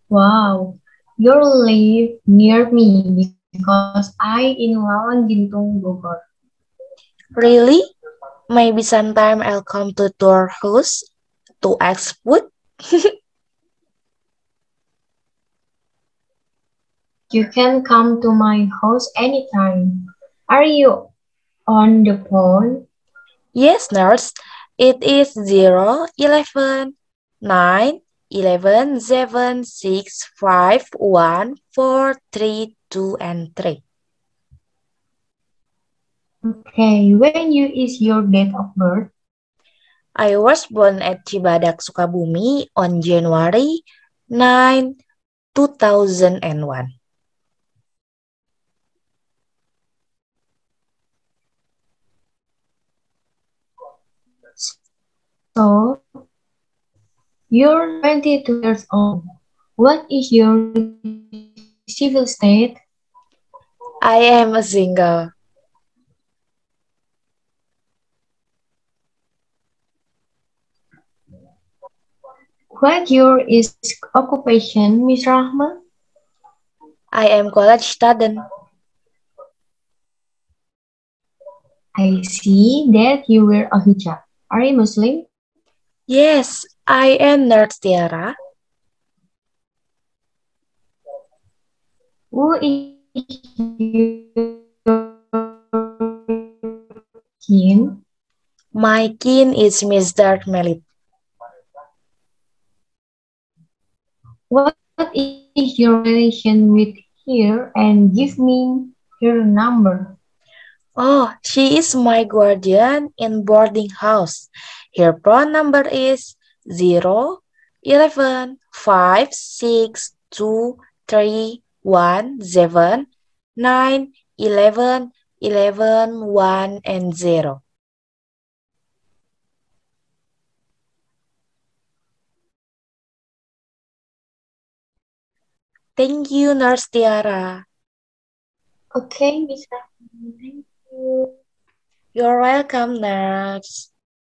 Wow, you live near me because I in Lawang Gintung, Bogor. Really? Maybe sometime I'll come to your house to ask food. You can come to my house anytime. Are you on the phone? Yes, nurse. It is 0, 11, 9, 11, 7, 6, 5, 1, 4, 3, 2, and 3. Okay, when you is your date of birth? I was born at Cibadak, Sukabumi on January 9, 2001. So, you're 22 years old. What is your civil state? I am a single. What your is occupation, Miss Rahma? I am college student. I see that you wear a hijab. Are you Muslim? Yes, I am Nurse Tiara. Who is your kin? My kin is Mr. Melit. What is your relation with her and give me her number? Oh, she is my guardian in boarding house. Her phone number is 0, 11, 5, 6, 2, 3, 1, 7, 9, 11, 11, 1, and 0. Thank you, Nurse Tiara. Okay, Miss Rahma. Thank you. You're welcome, Nurse.